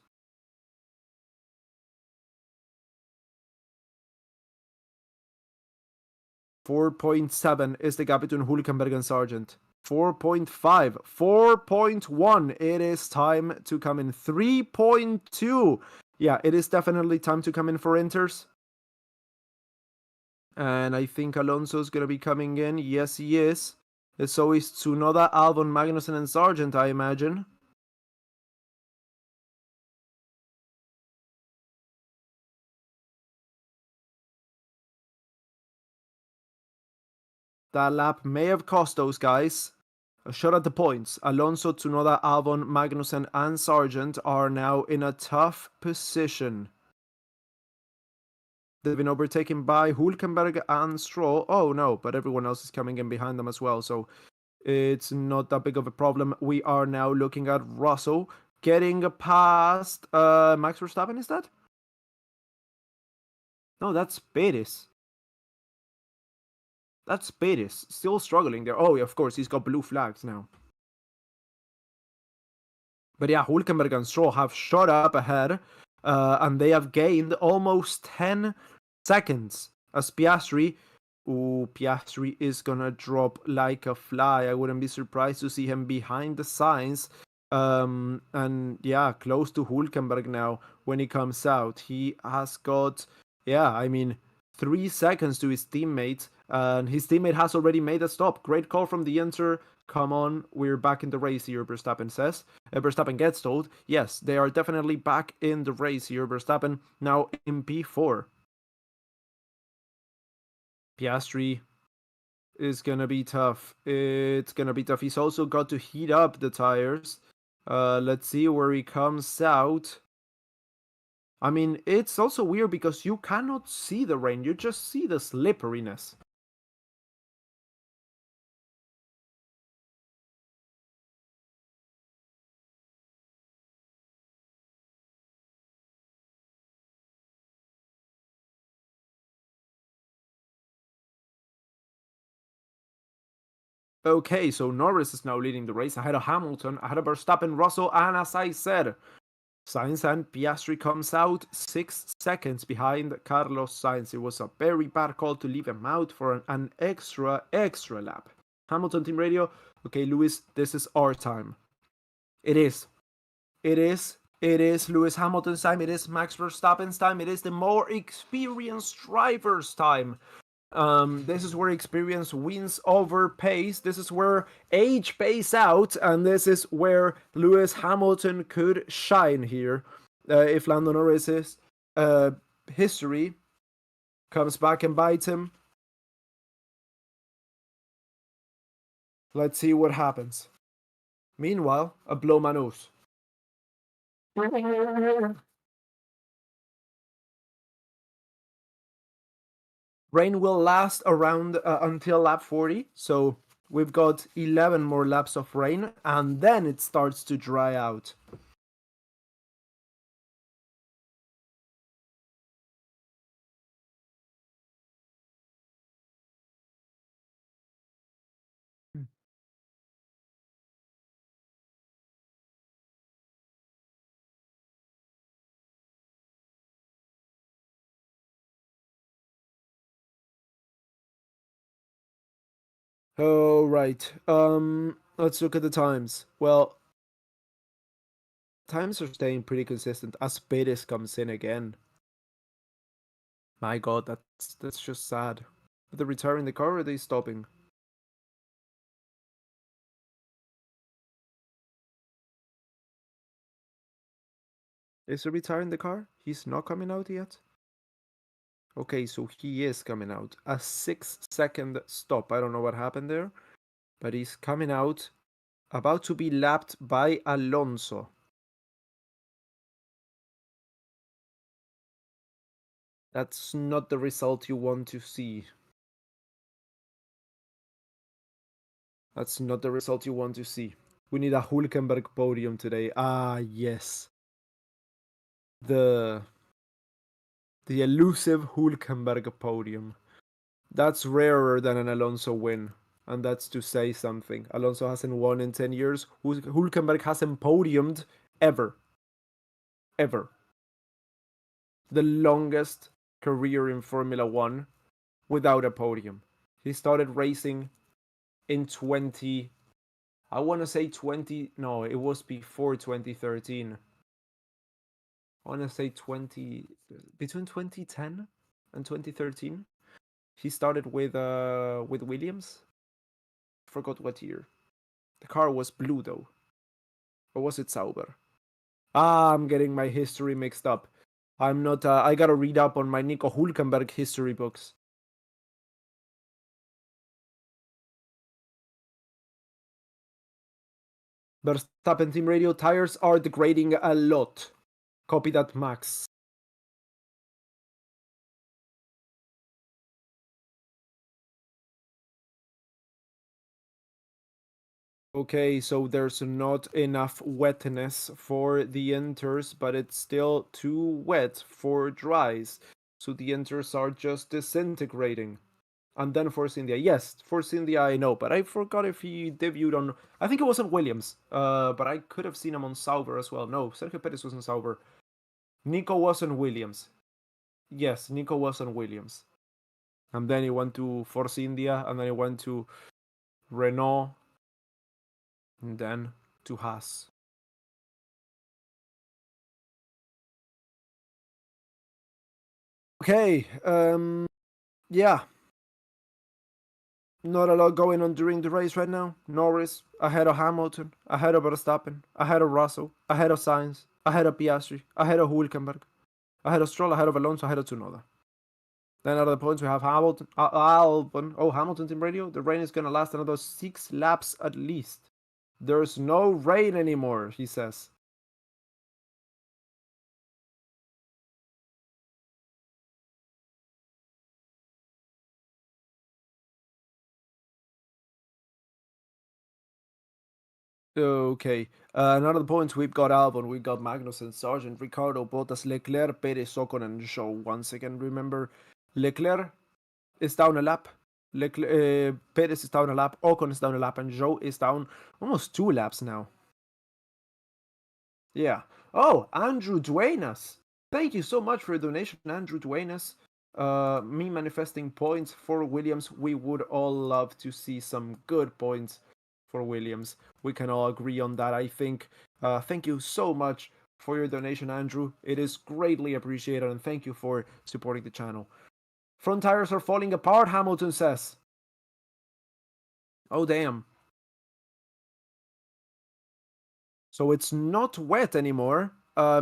4.7 is the gap between Hülkenberg and Sargent. 4.5, 4.1. It is time to come in. 3.2. Yeah, it is definitely time to come in for Inters. And I think Alonso's going to be coming in. Yes, he is. So is Tsunoda, Albon, Magnussen, and Sargent, I imagine. That lap may have cost those guys. A shot at the points. Alonso, Tsunoda, Albon, Magnussen, and Sargent are now in a tough position. They've been overtaken by Hülkenberg and Stroll. Oh no, but everyone else is coming in behind them as well, so it's not that big of a problem. We are now looking at Russell getting past Max Verstappen, is that? No, that's Perez. That's Perez, still struggling there. Oh, yeah, of course, he's got blue flags now. But yeah, Hülkenberg and Stroll have shot up ahead, and they have gained almost 10 seconds as Piastri. Ooh, Piastri is gonna drop like a fly. I wouldn't be surprised to see him behind the Sainz. And yeah, close to Hülkenberg now when he comes out. He has got, yeah, I mean, 3 seconds to his teammate, and his teammate has already made a stop. Great call from the enter. Come on, we're back in the race here, Verstappen says. Verstappen gets told, yes, they are definitely back in the race here. Verstappen now in P4. Piastri is gonna be tough. It's gonna be tough. He's also got to heat up the tires. Let's see where he comes out. I mean, it's also weird because you cannot see the rain, you just see the slipperiness. Okay, so Norris is now leading the race ahead of Hamilton, ahead of Verstappen, Russell, and as I said, Sainz and Piastri comes out 6 seconds behind Carlos Sainz. It was a very bad call to leave him out for an extra lap. Hamilton team radio, okay, Lewis, this is our time. It is. It is Lewis Hamilton's time. It is Max Verstappen's time. It is the more experienced driver's time. This is where experience wins over pace. This is where age pays out, and this is where Lewis Hamilton could shine here. If Lando Norris's history comes back and bites him. Let's see what happens. Meanwhile, a blow my nose. Rain will last around until lap 40, so we've got 11 more laps of rain, and then it starts to dry out. Oh, right. Let's look at the times. Well, times are staying pretty consistent as Perez comes in again. My god, that's just sad. Are they retiring the car or are they stopping? Is he retiring the car? He's not coming out yet? Okay, so he is coming out. A 6-second stop. I don't know what happened there, but he's coming out, about to be lapped by Alonso. That's not the result you want to see. That's not the result you want to see. We need a Hülkenberg podium today. Ah, yes. The elusive Hülkenberg podium. That's rarer than an Alonso win. And that's to say something. Alonso hasn't won in 10 years. Hülkenberg hasn't podiumed ever. Ever. The longest career in Formula 1 without a podium. He started racing in 20... I want to say 20... No, it was before 2013. I want to say 20... Between 2010 and 2013. He started with Williams. I forgot what year. The car was blue though. Or was it Sauber? Ah, I'm getting my history mixed up. I'm not... I gotta read up on my Nico Hülkenberg history books. Verstappen team radio, tires are degrading a lot. Copy that, Max. Okay, so there's not enough wetness for the inters, but it's still too wet for dries. So the inters are just disintegrating. And then Force India. Yes, Force India I know, but I forgot if he debuted on... I think it wasn't Williams, but I could have seen him on Sauber as well. No, Sergio Perez was on Sauber. Nico was on Williams. Yes, Nico was on Williams. And then he went to Force India, and then he went to Renault, and then to Haas. Okay, Yeah, not a lot going on during the race right now. Norris ahead of Hamilton, ahead of Verstappen, ahead of Russell, ahead of Sainz, ahead of Piastri, ahead of Hülkenberg, ahead of Stroll, ahead of Alonso, ahead of Tsunoda. Then out of the points we have Hamilton, Albon. Oh, Hamilton's in radio. The rain is gonna last another 6 laps at least. There's no rain anymore, he says. Okay. Out of the points we've got Albon, we've got Magnussen, Sargent, Ricardo, Bottas, Leclerc, Perez, Ocon, and Zhou. Once again, remember, Leclerc is down a lap. Perez is down a lap. Ocon is down a lap, and Zhou is down almost 2 laps now. Yeah. Oh, Andrew Duenas. Thank you so much for your donation, Andrew Duenas. Me manifesting points for Williams. We would all love to see some good points for Williams. We can all agree on that, I think. Thank you so much for your donation, Andrew. It is greatly appreciated, and thank you for supporting the channel. Front tires are falling apart, Hamilton says. Oh, damn. So it's not wet anymore.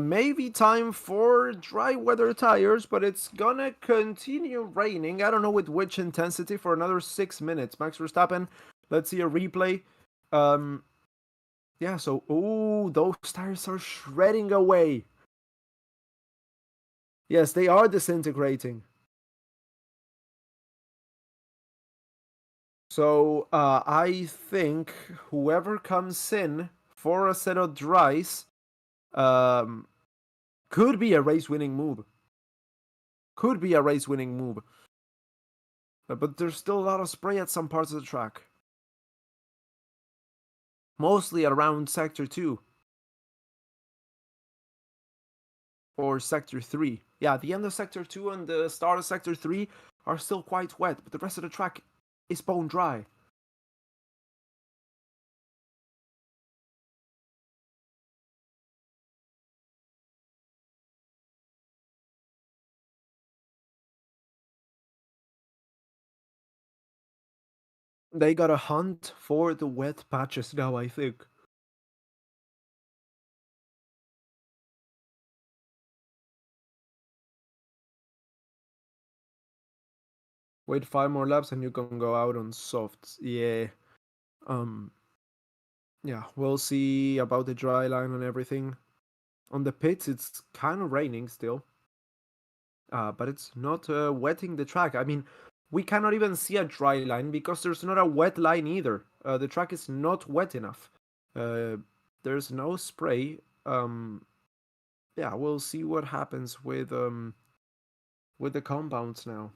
Maybe time for dry weather tires, but it's gonna continue raining. I don't know with which intensity for another 6 minutes. Max Verstappen, let's see a replay. Yeah, so, ooh, those tires are shredding away. Yes, they are disintegrating. So, I think whoever comes in for a set of dries, could be a race-winning move. Could be a race-winning move. But there's still a lot of spray at some parts of the track. Mostly around Sector 2. Or Sector 3. Yeah, the end of Sector 2 and the start of Sector 3 are still quite wet, but the rest of the track is bone dry. They gotta hunt for the wet patches now, I think. Wait 5 more laps and you can go out on softs. Yeah. Yeah, we'll see about the dry line and everything. On the pits, it's kind of raining still. But it's not wetting the track. I mean, we cannot even see a dry line because there's not a wet line either. The track is not wet enough. There's no spray. Yeah, we'll see what happens with the compounds now.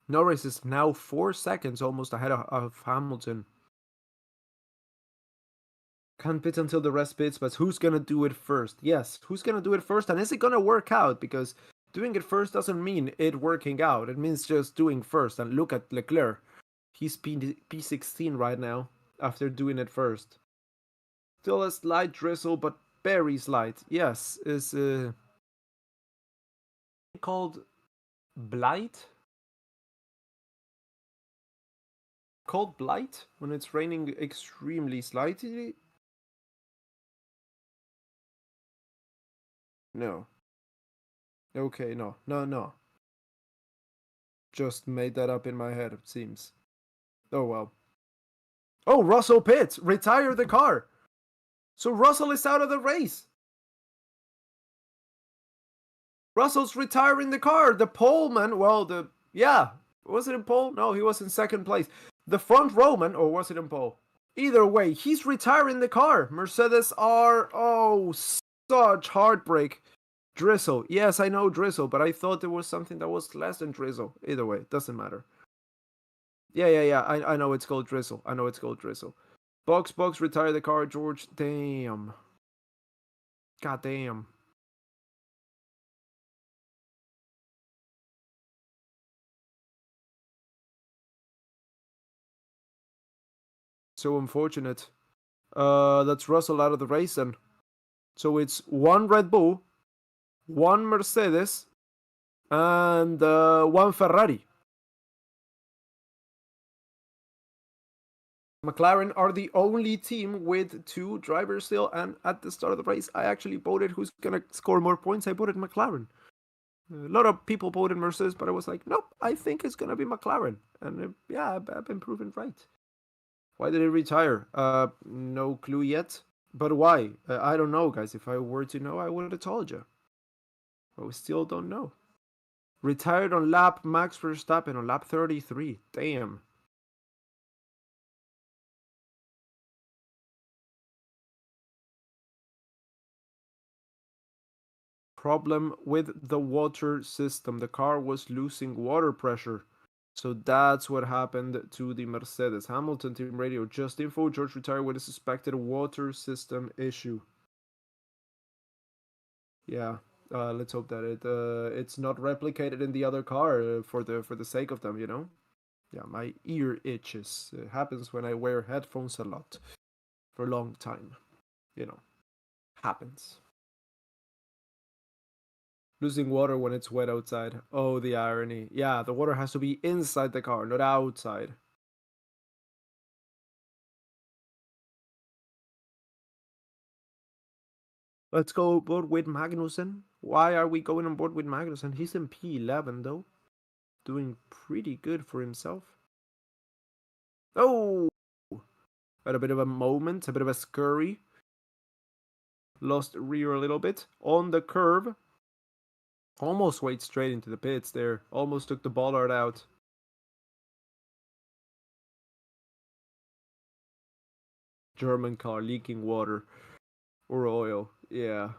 Norris is now 4 seconds almost ahead of Hamilton. Can't pit until the rest pits, but who's gonna do it first? Yes, who's gonna do it first, and is it gonna work out? Because doing it first doesn't mean it working out. It means just doing first. And look at Leclerc. He's P16 right now after doing it first. Still a slight drizzle, but very slight. Yes, is called blight? Called blight when it's raining extremely slightly? No. Okay, no. Just made that up in my head, it seems. Oh well. Oh, Russell pits! Retire the car! So Russell is out of the race! Russell's retiring the car! The poleman, well, yeah. Was it in pole? No, he was in second place. The front rowman, or was it in pole? Either way, he's retiring the car. Mercedes are, oh, such heartbreak. Drizzle. Yes, I know drizzle, but I thought there was something that was less than drizzle. Either way, doesn't matter. Yeah. I know it's called drizzle. I know it's called drizzle. Box, retire the car, George. Damn. God damn. So unfortunate. That's Russell out of the race then. So it's one Red Bull, one Mercedes, and one Ferrari. McLaren are the only team with 2 drivers still, and at the start of the race, I actually voted who's gonna score more points. I voted McLaren. A lot of people voted Mercedes, but I was like, nope, I think it's gonna be McLaren, and yeah, I've been proven right. Why did he retire? No clue yet. But why? I don't know, guys. If I were to know, I would have told you. But we still don't know. Retired on lap Max Verstappen on lap 33. Damn. Problem with the water system. The car was losing water pressure. So that's what happened to the Mercedes. Hamilton team radio. Just info. George retired with a suspected water system issue. Yeah. Let's hope that it's not replicated in the other car for the sake of them, you know. Yeah, my ear itches. It happens when I wear headphones a lot for a long time. You know, happens. Losing water when it's wet outside. Oh, the irony. Yeah, the water has to be inside the car, not outside. Let's go board with Magnussen. Why are we going on board with Magnussen? He's in P11 though. Doing pretty good for himself. Oh! Had a bit of a moment, a bit of a scurry. Lost rear a little bit. On the curve. Almost went straight into the pits there. Almost took the bollard out. German car leaking water. Or oil. Yeah.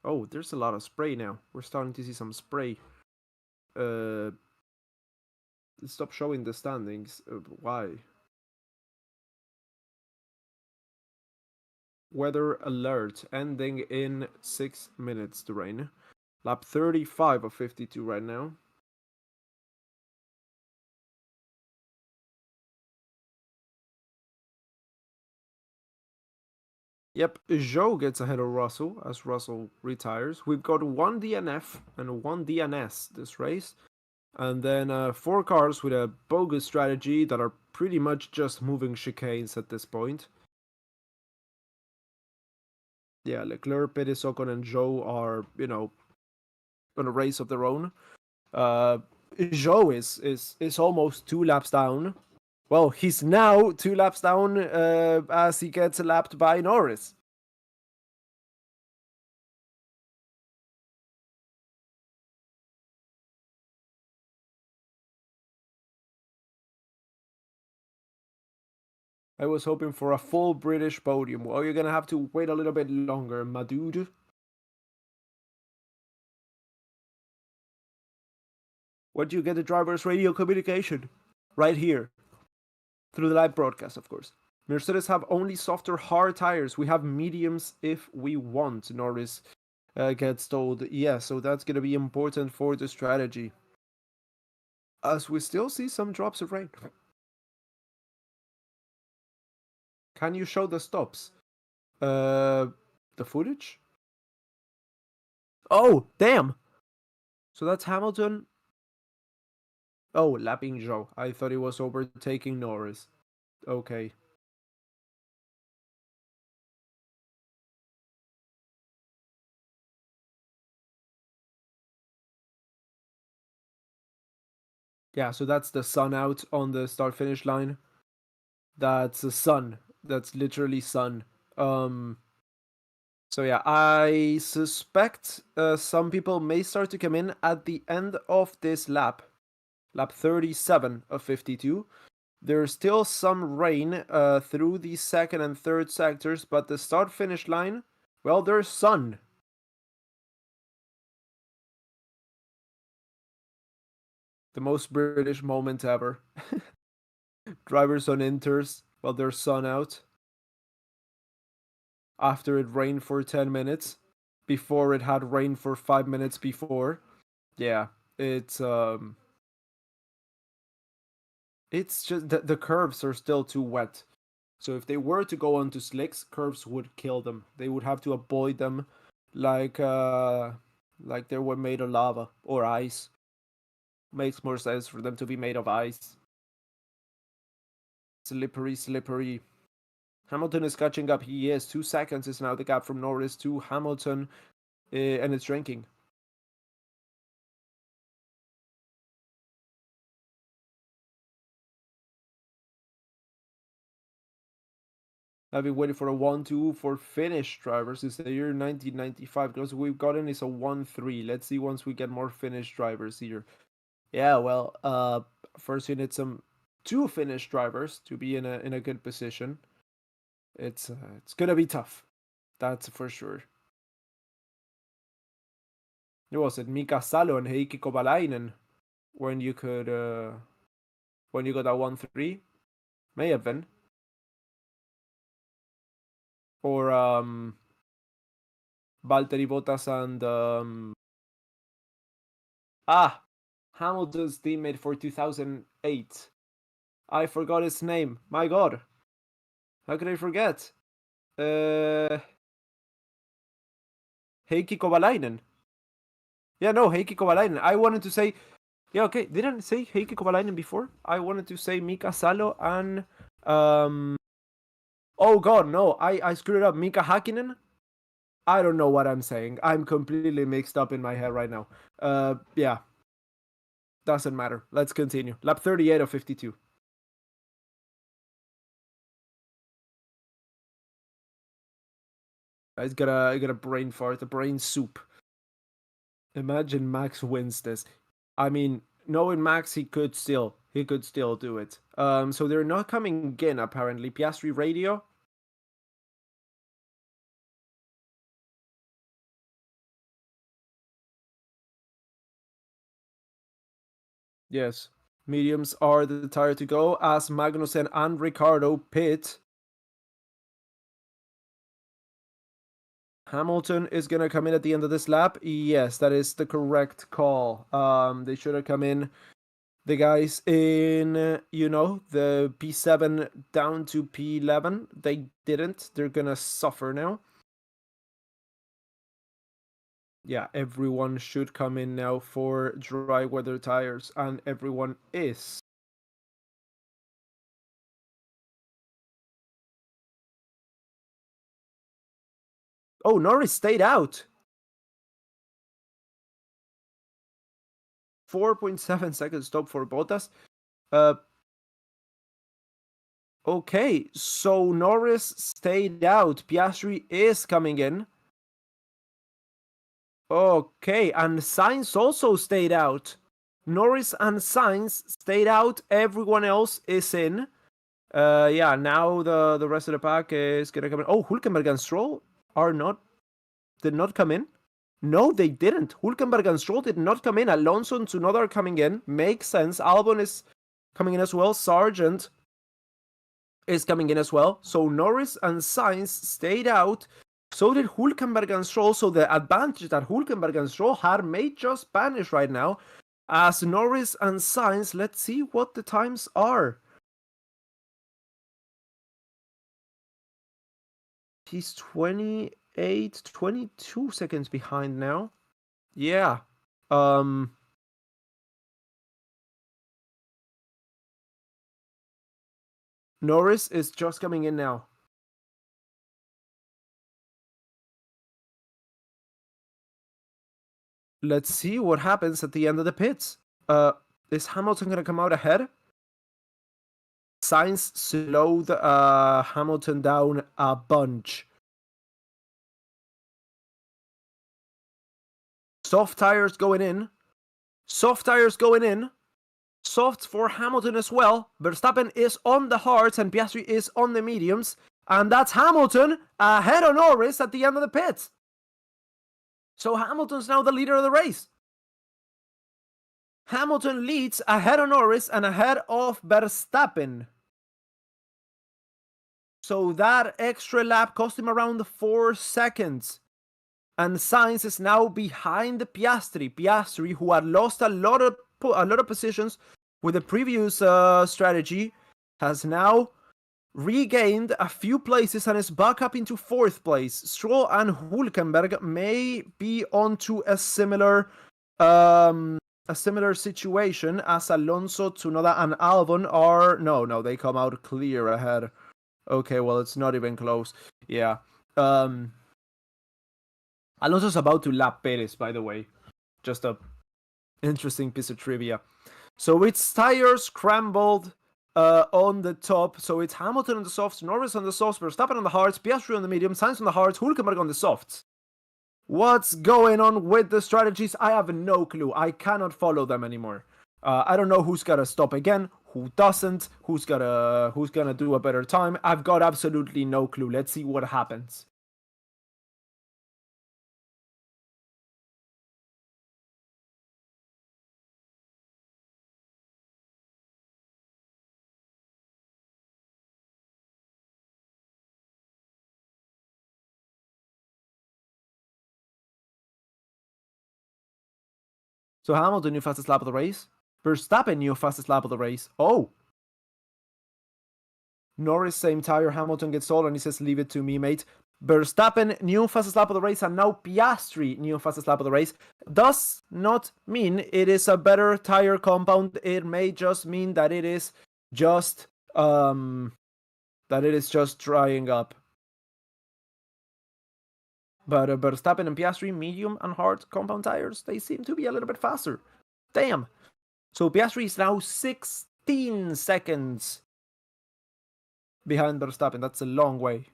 Oh, there's a lot of spray now. We're starting to see some spray. Stop showing the standings. Why? Weather alert ending in 6 minutes. The rain. Lap 35 of 52 right now. Yep, Zhou gets ahead of Russell as Russell retires. We've got 1 DNF and 1 DNS this race. And then 4 cars with a bogus strategy that are pretty much just moving chicanes at this point. Yeah, Leclerc, Perez, Ocon, and Zhou are, you know, on a race of their own. Zhou is almost 2 laps down. Well, he's now 2 laps down as he gets lapped by Norris. I was hoping for a full British podium. Well, you're gonna have to wait a little bit longer, my dude. Where do you get the driver's radio communication? Right here. Through the live broadcast, of course. Mercedes have only softer hard tires. We have mediums if we want, Norris gets told. Yeah, so that's gonna be important for the strategy. As we still see some drops of rain. Can you show the stops? The footage? Oh, damn! So that's Hamilton. Oh, lapping Zhou. I thought he was overtaking Norris. Okay. Yeah, so that's the sun out on the start finish line. That's the sun. That's literally sun. So yeah, I suspect some people may start to come in at the end of this lap. Lap 37 of 52. There's still some rain through the second and third sectors, but the start finish line, well, there's sun. The most British moment ever. Drivers on inters while there's sun out. After it rained for 10 minutes. Before it had rained for 5 minutes before. Yeah, it's just the curves are still too wet. So if they were to go onto slicks, curves would kill them. They would have to avoid them like like they were made of lava or ice. Makes more sense for them to be made of ice. Slippery, slippery. Hamilton is catching up. He is. 2 seconds is now the gap from Norris to Hamilton, and it's shrinking. I've been waiting for a 1-2 for Finnish drivers since the year 1995. Because we've gotten is a 1-3. Let's see once we get more Finnish drivers here. Yeah, well, first you need some 2 Finnish drivers to be in a good position. It's gonna be tough. That's for sure. It was it Mika Salo and Heikki Kovalainen when you could when you got that 1-3? May have been. Or Valtteri Bottas and Hamilton's teammate for 2008. I forgot his name. My god. How could I forget? Heikki Kovalainen. Yeah, no, Heikki Kovalainen. I wanted to say, yeah, okay, didn't I say Heikki Kovalainen before? I wanted to say Mika Salo and oh god, no, I screwed up. Mika Hakkinen. I don't know what I'm saying. I'm completely mixed up in my head right now. Yeah. Doesn't matter. Let's continue. Lap 38 of 52. I got a brain fart, a brain soup. Imagine Max wins this. I mean, knowing Max, he could still do it. So they're not coming in apparently. Piastri radio. Yes, mediums are the tire to go as Magnussen and Ricciardo pit. Hamilton is gonna come in at the end of this lap. Yes, that is the correct call. They should have come in. The guys in, you know, the P7 down to P11, they didn't. They're gonna suffer now. Yeah, everyone should come in now for dry weather tires, and everyone is. Oh, Norris stayed out. 4.7 seconds stop for Bottas. Okay, so Norris stayed out. Piastri is coming in. Okay, and Sainz also stayed out. Norris and Sainz stayed out. Everyone else is in. Yeah, now the rest of the pack is gonna come in. Oh, Hülkenberg and Stroll did not come in. No, they didn't. Hülkenberg and Stroll did not come in. Alonso and Tsunoda are coming in. Makes sense. Albon is coming in as well. Sargent is coming in as well. So Norris and Sainz stayed out. So did Hülkenberg and Stroll. So the advantage that Hülkenberg and Stroll had may just vanish right now. As Norris and Sainz, let's see what the times are. He's 28, 22 seconds behind now. Yeah. Norris is just coming in now. Let's see what happens at the end of the pits. Is Hamilton gonna come out ahead? Sainz slowed Hamilton down a bunch. Soft tires going in. Soft tires going in. Softs for Hamilton as well. Verstappen is on the hards and Piastri is on the mediums. And that's Hamilton ahead of Norris at the end of the pits. So Hamilton's now the leader of the race. Hamilton leads ahead of Norris and ahead of Verstappen. So that extra lap cost him around 4 seconds. And Sainz is now behind the Piastri. Piastri, who had lost a lot of positions with the previous strategy, has now regained a few places and is back up into 4th place. Stroll and Hulkenberg may be onto a similar situation as Alonso, Tsunoda, and Albon are. No, they come out clear ahead. Okay, well, it's not even close. Yeah. Alonso's about to lap Perez, by the way. Just a interesting piece of trivia. So it's tires scrambled on the top. So it's Hamilton on the softs, Norris on the softs, Verstappen on the hards, Piastri on the medium, Sainz on the hards, Hulkenberg on the softs. What's going on with the strategies? I have no clue. I cannot follow them anymore. I don't know who's gonna stop again, who doesn't, who's gonna do a better time. I've got absolutely no clue. Let's see what happens. So Hamilton, new fastest lap of the race. Verstappen, new fastest lap of the race. Oh. Norris, same tire. Hamilton gets sold and he says, leave it to me, mate. Verstappen, new fastest lap of the race, and now Piastri, new fastest lap of the race. Does not mean it is a better tire compound. It may just mean that it is just drying up. But Verstappen and Piastri, medium and hard compound tires, they seem to be a little bit faster. Damn. So Piastri is now 16 seconds behind Verstappen. That's a long way.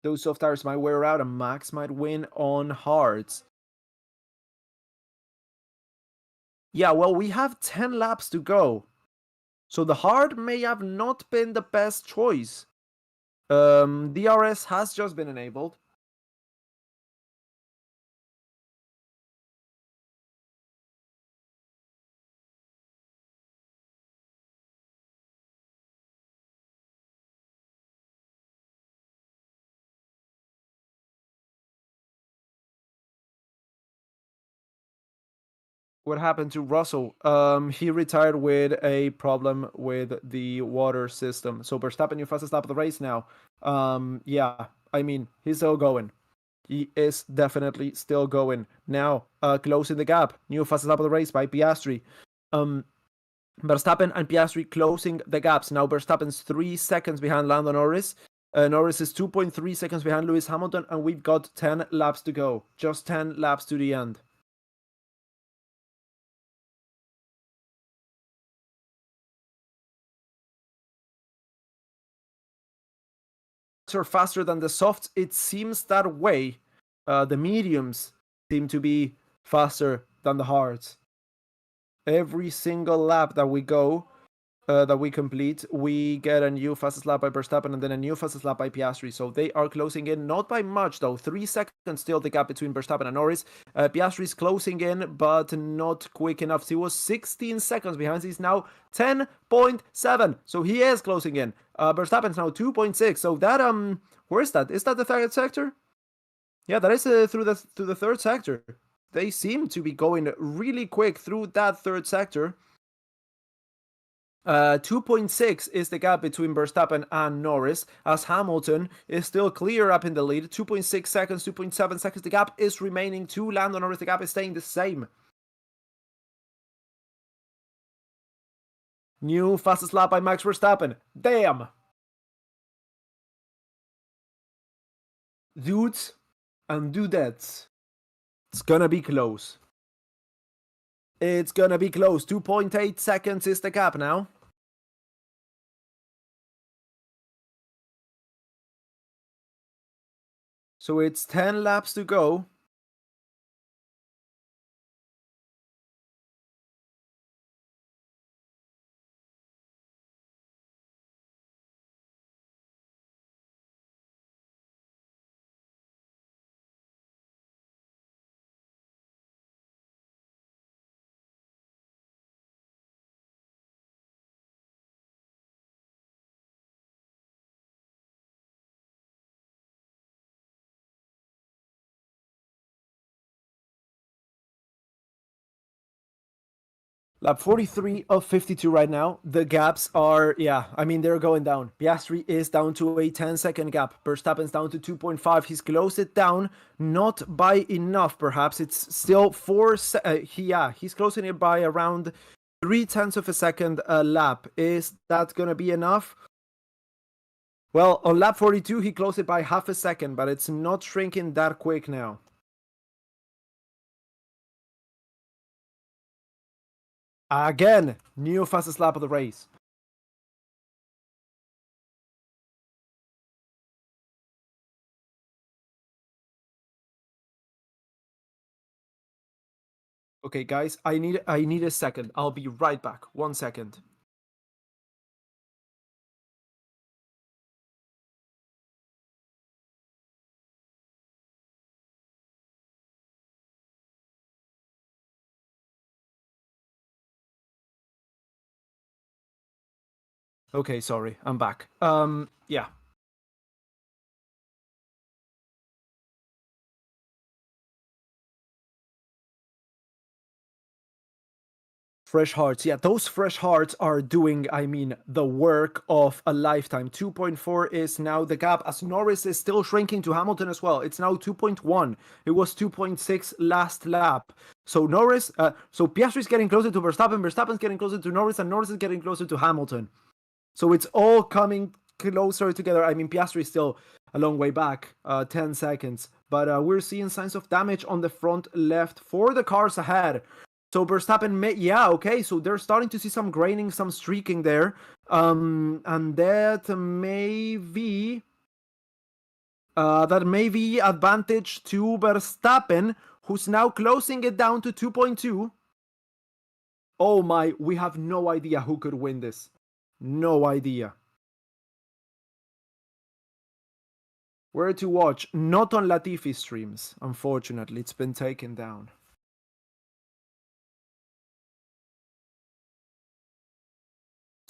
Those soft tires might wear out and Max might win on hards. Yeah, well, we have 10 laps to go. So the hard may have not been the best choice. DRS has just been enabled. What happened to Russell? He retired with a problem with the water system. So Verstappen, your fastest lap of the race now. Yeah, I mean, he's still going. He is definitely still going. Now, closing the gap. New fastest lap of the race by Piastri. Verstappen and Piastri closing the gaps. Now Verstappen's 3 seconds behind Lando Norris. Norris is 2.3 seconds behind Lewis Hamilton, and we've got 10 laps to go. Just 10 laps to the end. Are faster than the softs. It seems that way. The mediums seem to be faster than the hards. Every single lap that we go, that we complete, we get a new fastest lap by Verstappen and then a new fastest lap by Piastri. So they are closing in, not by much though. 3 seconds still the gap between Verstappen and Norris. Piastri's closing in, but not quick enough. He was 16 seconds behind. He's now 10.7. So he is closing in. Verstappen's now 2.6. So that where is that? Is that the third sector? Yeah, that is through the third sector. They seem to be going really quick through that third sector. 2.6 is the gap between Verstappen and Norris, as Hamilton is still clear up in the lead. 2.6 seconds, 2.7 seconds. The gap is remaining to Lando Norris. The gap is staying the same. New fastest lap by Max Verstappen. Damn! Dudes and dudettes. It's gonna be close. It's gonna be close. 2.8 seconds is the gap now. So it's 10 laps to go. Lap 43 of 52 right now. The gaps are, yeah, I mean, they're going down. Piastri is down to a 10-second gap. Verstappen's down to 2.5. He's closed it down, not by enough, perhaps. It's still he's closing it by around 0.3 of a second a lap. Is that going to be enough? Well, on lap 42, he closed it by half a second, but it's not shrinking that quick now. Again, new fastest lap of the race. Okay, guys, I need a second. I'll be right back. 1 second. Okay, sorry, I'm back. Yeah. Fresh hearts. Yeah, those fresh hearts are doing, I mean, the work of a lifetime. 2.4 is now the gap, as Norris is still shrinking to Hamilton as well. It's now 2.1. It was 2.6 last lap. So so Piastri's getting closer to Verstappen, Verstappen's getting closer to Norris, and Norris is getting closer to Hamilton. So it's all coming closer together. I mean, Piastri is still a long way back, 10 seconds. But we're seeing signs of damage on the front left for the cars ahead. So Verstappen so they're starting to see some graining, some streaking there. And that may be advantage to Verstappen, who's now closing it down to 2.2. Oh my, we have no idea who could win this. No idea. Where to watch? Not on Latifi streams, unfortunately. It's been taken down.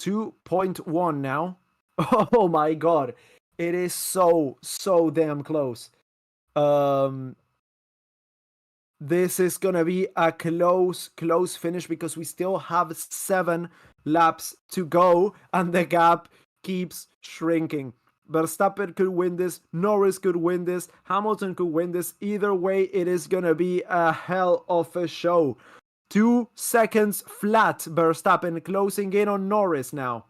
.1 now. Oh my god. It is so damn close. This is gonna be a close finish because we still have 7 laps to go and the gap keeps shrinking. Verstappen could win this, Norris could win this, Hamilton could win this. Either way, it is gonna be a hell of a show. 2 seconds flat, Verstappen closing in on Norris now.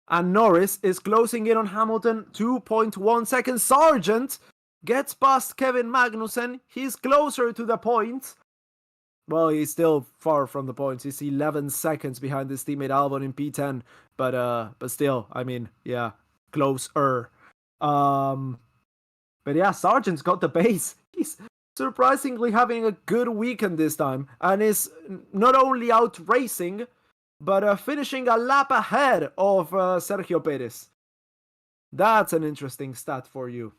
And Norris is closing in on Hamilton, 2.1 seconds. Sargent gets past Kevin Magnussen. He's closer to the point. Well, he's still far from the points. He's 11 seconds behind his teammate Albon in P10. But still, I mean, yeah, closer. But yeah, Sargent's got the pace. He's surprisingly having a good weekend this time, and is not only out racing, but finishing a lap ahead of Sergio Perez. That's an interesting stat for you.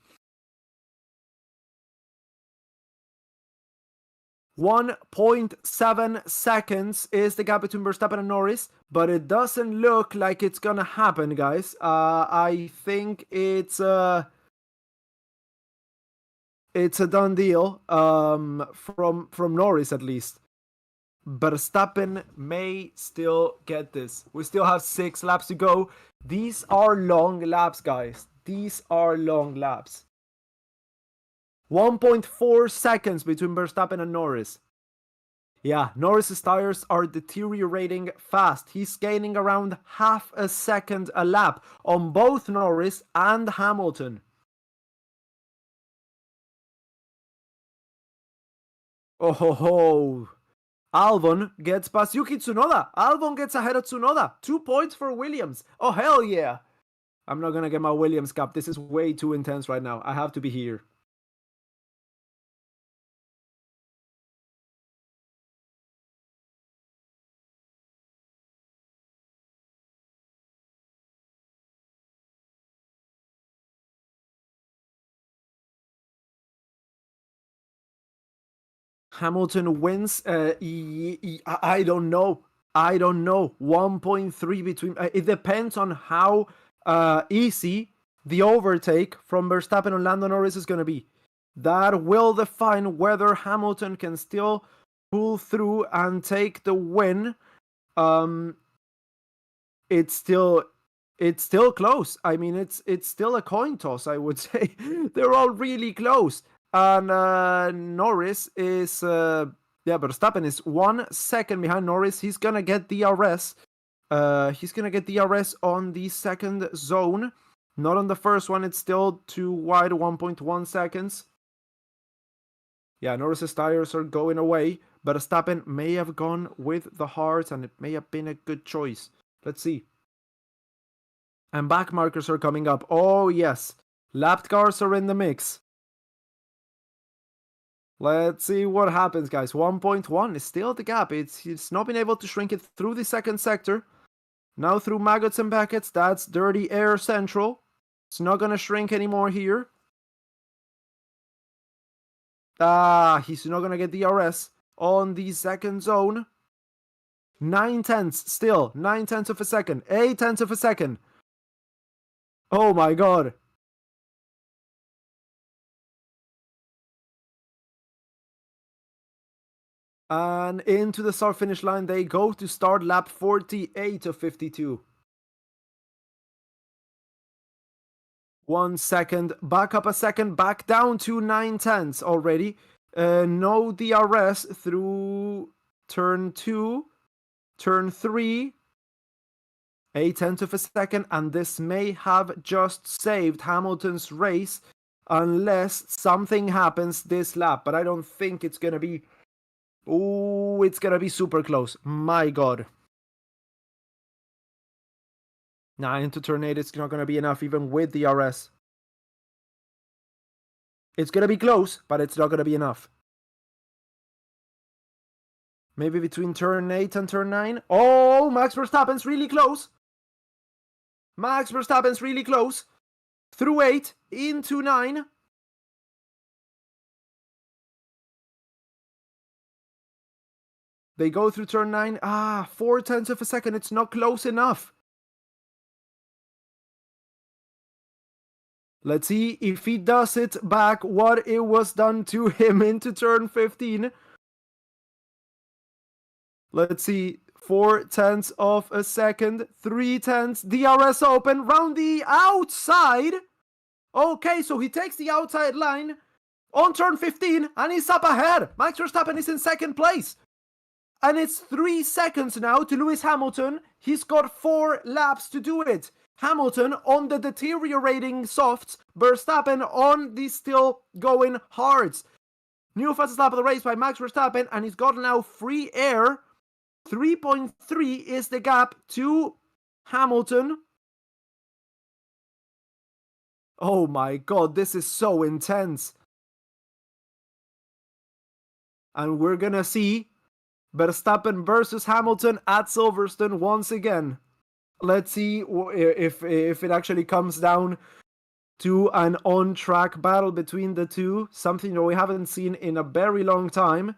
1.7 seconds is the gap between Verstappen and Norris, but it doesn't look like it's gonna happen, guys. I think it's a done deal, from Norris at least. Verstappen may still get this. We still have 6 laps to go. These are long laps, guys. These are long laps. 1.4 seconds between Verstappen and Norris. Yeah, Norris's tires are deteriorating fast. He's gaining around half a second a lap on both Norris and Hamilton. Oh ho ho. Albon gets past Yuki Tsunoda. Albon gets ahead of Tsunoda. 2 points for Williams. Oh, hell yeah. I'm not gonna get my Williams cap. This is way too intense right now. I have to be here. Hamilton wins. I don't know. 1.3 between. It depends on how easy the overtake from Verstappen and Lando Norris is going to be. That will define whether Hamilton can still pull through and take the win. It's still close. I mean, it's still a coin toss, I would say. They're all really close. And Norris is Verstappen is 1 second behind Norris. He's gonna get DRS. He's gonna get DRS on the second zone, not on the first one. It's still too wide, 1.1 seconds. Yeah, Norris's tires are going away, but Verstappen may have gone with the heart, and it may have been a good choice. Let's see. And back markers are coming up. Oh, yes. Lapped cars are in the mix. Let's see what happens, guys. 1.1 is still the gap. It's not been able to shrink it through the second sector. Now through maggots and packets, that's dirty air central. It's not going to shrink anymore here. He's not going to get DRS on the second zone. 9/10 still. 9/10 of a second. 8/10 of a second. Oh my god. And into the start finish line they go to start lap 48 of 52. 1 second, back up a second, back down to 9/10 already. No DRS through turn 2, turn 3, 8/10 of a second, and this may have just saved Hamilton's race unless something happens this lap, but I don't think it's gonna be. Oh, it's gonna be super close. My god. Nah, into turn 8, it's not gonna be enough even with DRS. It's gonna be close, but it's not gonna be enough. Maybe between turn 8 and turn 9. Oh, Max Verstappen's really close. Max Verstappen's really close. Through 8, into 9. They go through turn 9. 4/10 of a second. It's not close enough. Let's see if he does it back what it was done to him into turn 15. Let's see. 4/10 of a second. 3/10. DRS open. Round the outside. Okay, so he takes the outside line on turn 15 and he's up ahead. Max Verstappen is in second place. And it's 3 seconds now to Lewis Hamilton. He's got 4 laps to do it. Hamilton on the deteriorating softs. Verstappen on the still going hards. New fastest lap of the race by Max Verstappen. And he's got now free air. 3.3 is the gap to Hamilton. Oh my god, this is so intense. And we're gonna see Verstappen versus Hamilton at Silverstone once again. Let's see if it actually comes down to an on-track battle between the two, something that we haven't seen in a very long time.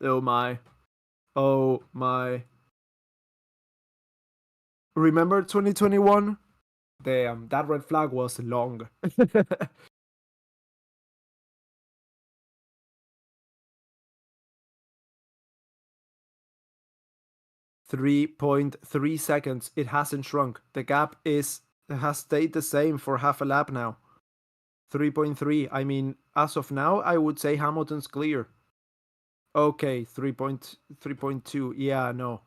Oh my. Oh my. Remember 2021? Damn, that red flag was long. 3.3 seconds. It hasn't shrunk. The gap has stayed the same for half a lap now. 3.3. I mean, as of now, I would say Hamilton's clear. Okay, 3.2. Yeah, no.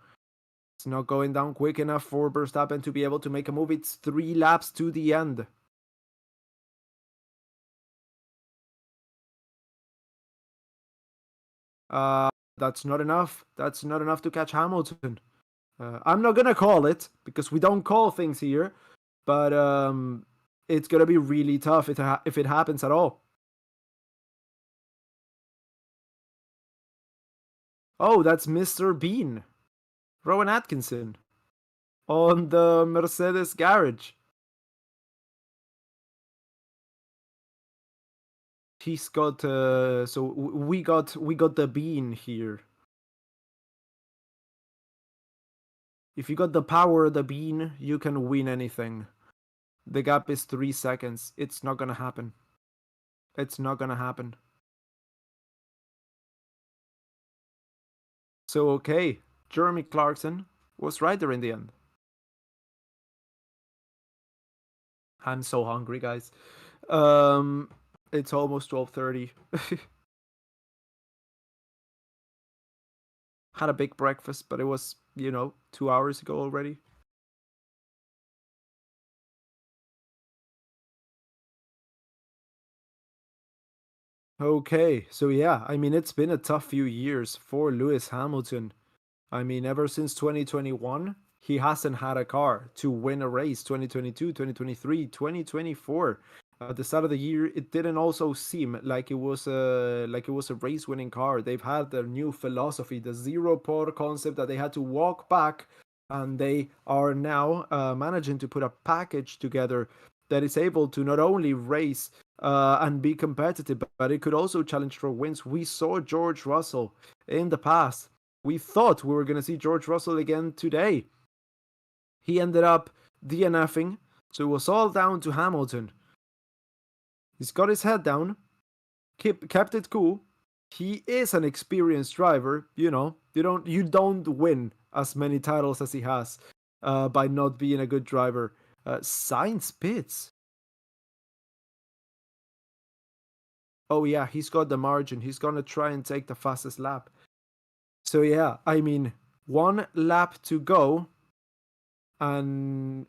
It's not going down quick enough for Verstappen to be able to make a move. It's 3 laps to the end. That's not enough. That's not enough to catch Hamilton. I'm not gonna call it because we don't call things here, but it's gonna be really tough if it happens at all. Oh, that's Mr. Bean, Rowan Atkinson, on the Mercedes garage. He's got so we got the Bean here. If you got the power of the Bean, you can win anything. The gap is 3 seconds. It's not gonna happen. It's not gonna happen. So, okay, Jeremy Clarkson was right there in the end. I'm so hungry, guys. Um, it's almost 12:30. Had a big breakfast, but it was, 2 hours ago already. Okay, so yeah, I mean, it's been a tough few years for Lewis Hamilton. I mean, ever since 2021, he hasn't had a car to win a race. 2022, 2023, 2024. At the start of the year, it didn't also seem like it was a race-winning car. They've had their new philosophy, the zero pod concept that they had to walk back, and they are now managing to put a package together that is able to not only race and be competitive, but it could also challenge for wins. We saw George Russell in the past. We thought we were going to see George Russell again today. He ended up DNFing, so it was all down to Hamilton. He's got his head down, kept it cool. He is an experienced driver. You don't win as many titles as he has by not being a good driver. Sainz pits. Oh yeah, he's got the margin. He's gonna try and take the fastest lap. So yeah, I mean, 1 lap to go, and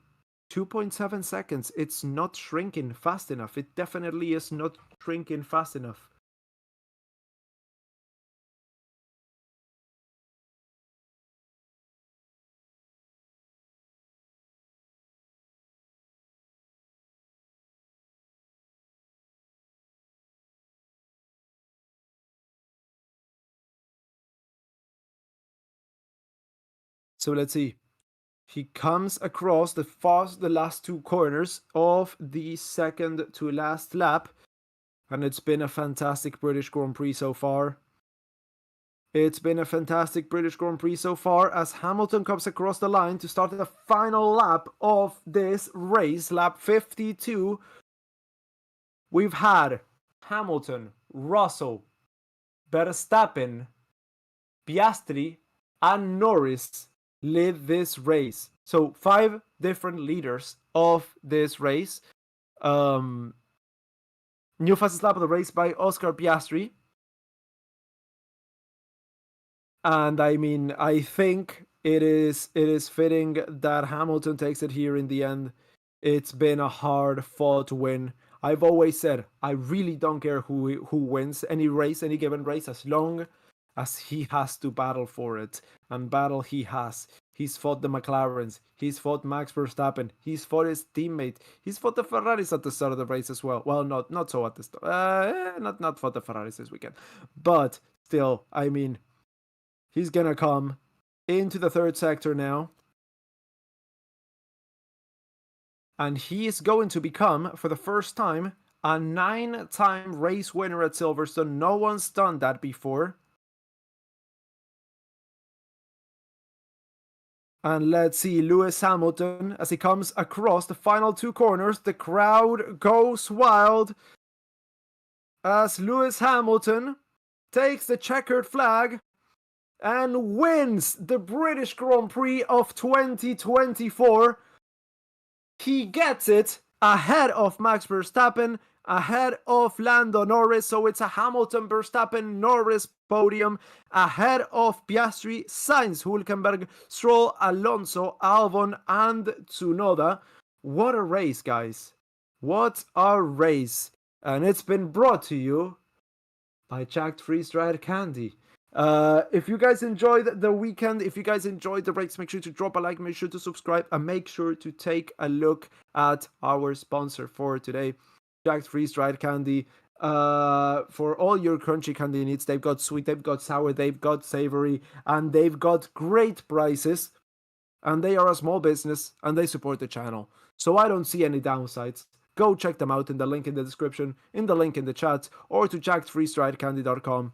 2.7 seconds. It's not shrinking fast enough. It definitely is not shrinking fast enough. So let's see. He comes across the last two corners of the second to last lap, and it's been a fantastic British Grand Prix so far. It's been a fantastic British Grand Prix so far as Hamilton comes across the line to start the final lap of this race, lap 52. We've had Hamilton, Russell, Verstappen, Piastri, and Norris lead this race. So 5 different leaders of this race. New fastest lap of the race by Oscar Piastri. And I mean, I think it is fitting that Hamilton takes it here in the end. It's been a hard fought win. I've always said I really don't care who wins any race, any given race, as long as he has to battle for it. And battle he has. He's fought the McLarens. He's fought Max Verstappen. He's fought his teammate. He's fought the Ferraris at the start of the race as well. Well, not so at the start. Not fought the Ferraris this weekend, but still, I mean, he's gonna come into the third sector now. And he is going to become, for the first time, a 9-time race winner at Silverstone. No one's done that before. And let's see Lewis Hamilton as he comes across the final two corners. The crowd goes wild as Lewis Hamilton takes the checkered flag and wins the British Grand Prix of 2024. He gets it ahead of Max Verstappen, ahead of Lando Norris. So it's a Hamilton, Verstappen, Norris podium, ahead of Piastri, Sainz, Hülkenberg, Stroll, Alonso, Albon, and Tsunoda. What a race, guys. What a race. And it's been brought to you by Jacked Freeze-Dried Candy. If you guys enjoyed the weekend, if you guys enjoyed the race, make sure to drop a like, make sure to subscribe, and make sure to take a look at our sponsor for today, Jacked Freeze-Dried Candy. For all your crunchy candy needs, they've got sweet, they've got sour, they've got savory, and they've got great prices. And they are a small business, and they support the channel. So I don't see any downsides. Go check them out in the link in the description, in the link in the chat, or to jackedfreestridecandy.com.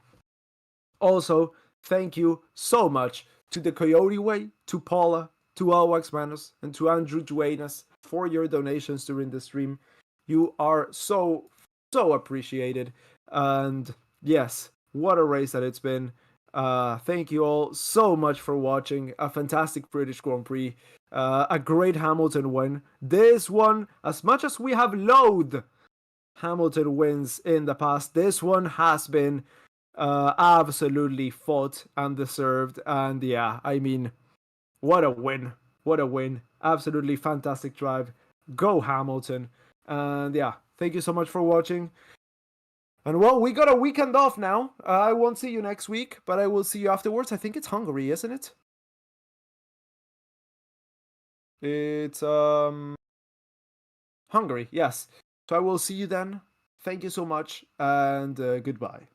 Also, thank you so much to the Coyote Way, to Paula, to Alwax Manos, and to Andrew Duenas for your donations during the stream. You are so appreciated. And yes, what a race that it's been. Thank you all so much for watching a fantastic British Grand Prix. A great Hamilton win. This one, as much as we have loathed Hamilton wins in the past, this one has been absolutely fought and deserved. And yeah, I mean, what a win. What a win. Absolutely fantastic drive. Go Hamilton. And yeah, thank you so much for watching. And well, we got a weekend off now. I won't see you next week, but I will see you afterwards. I think it's Hungary, isn't it? It's Hungary, yes. So I will see you then. Thank you so much, and goodbye.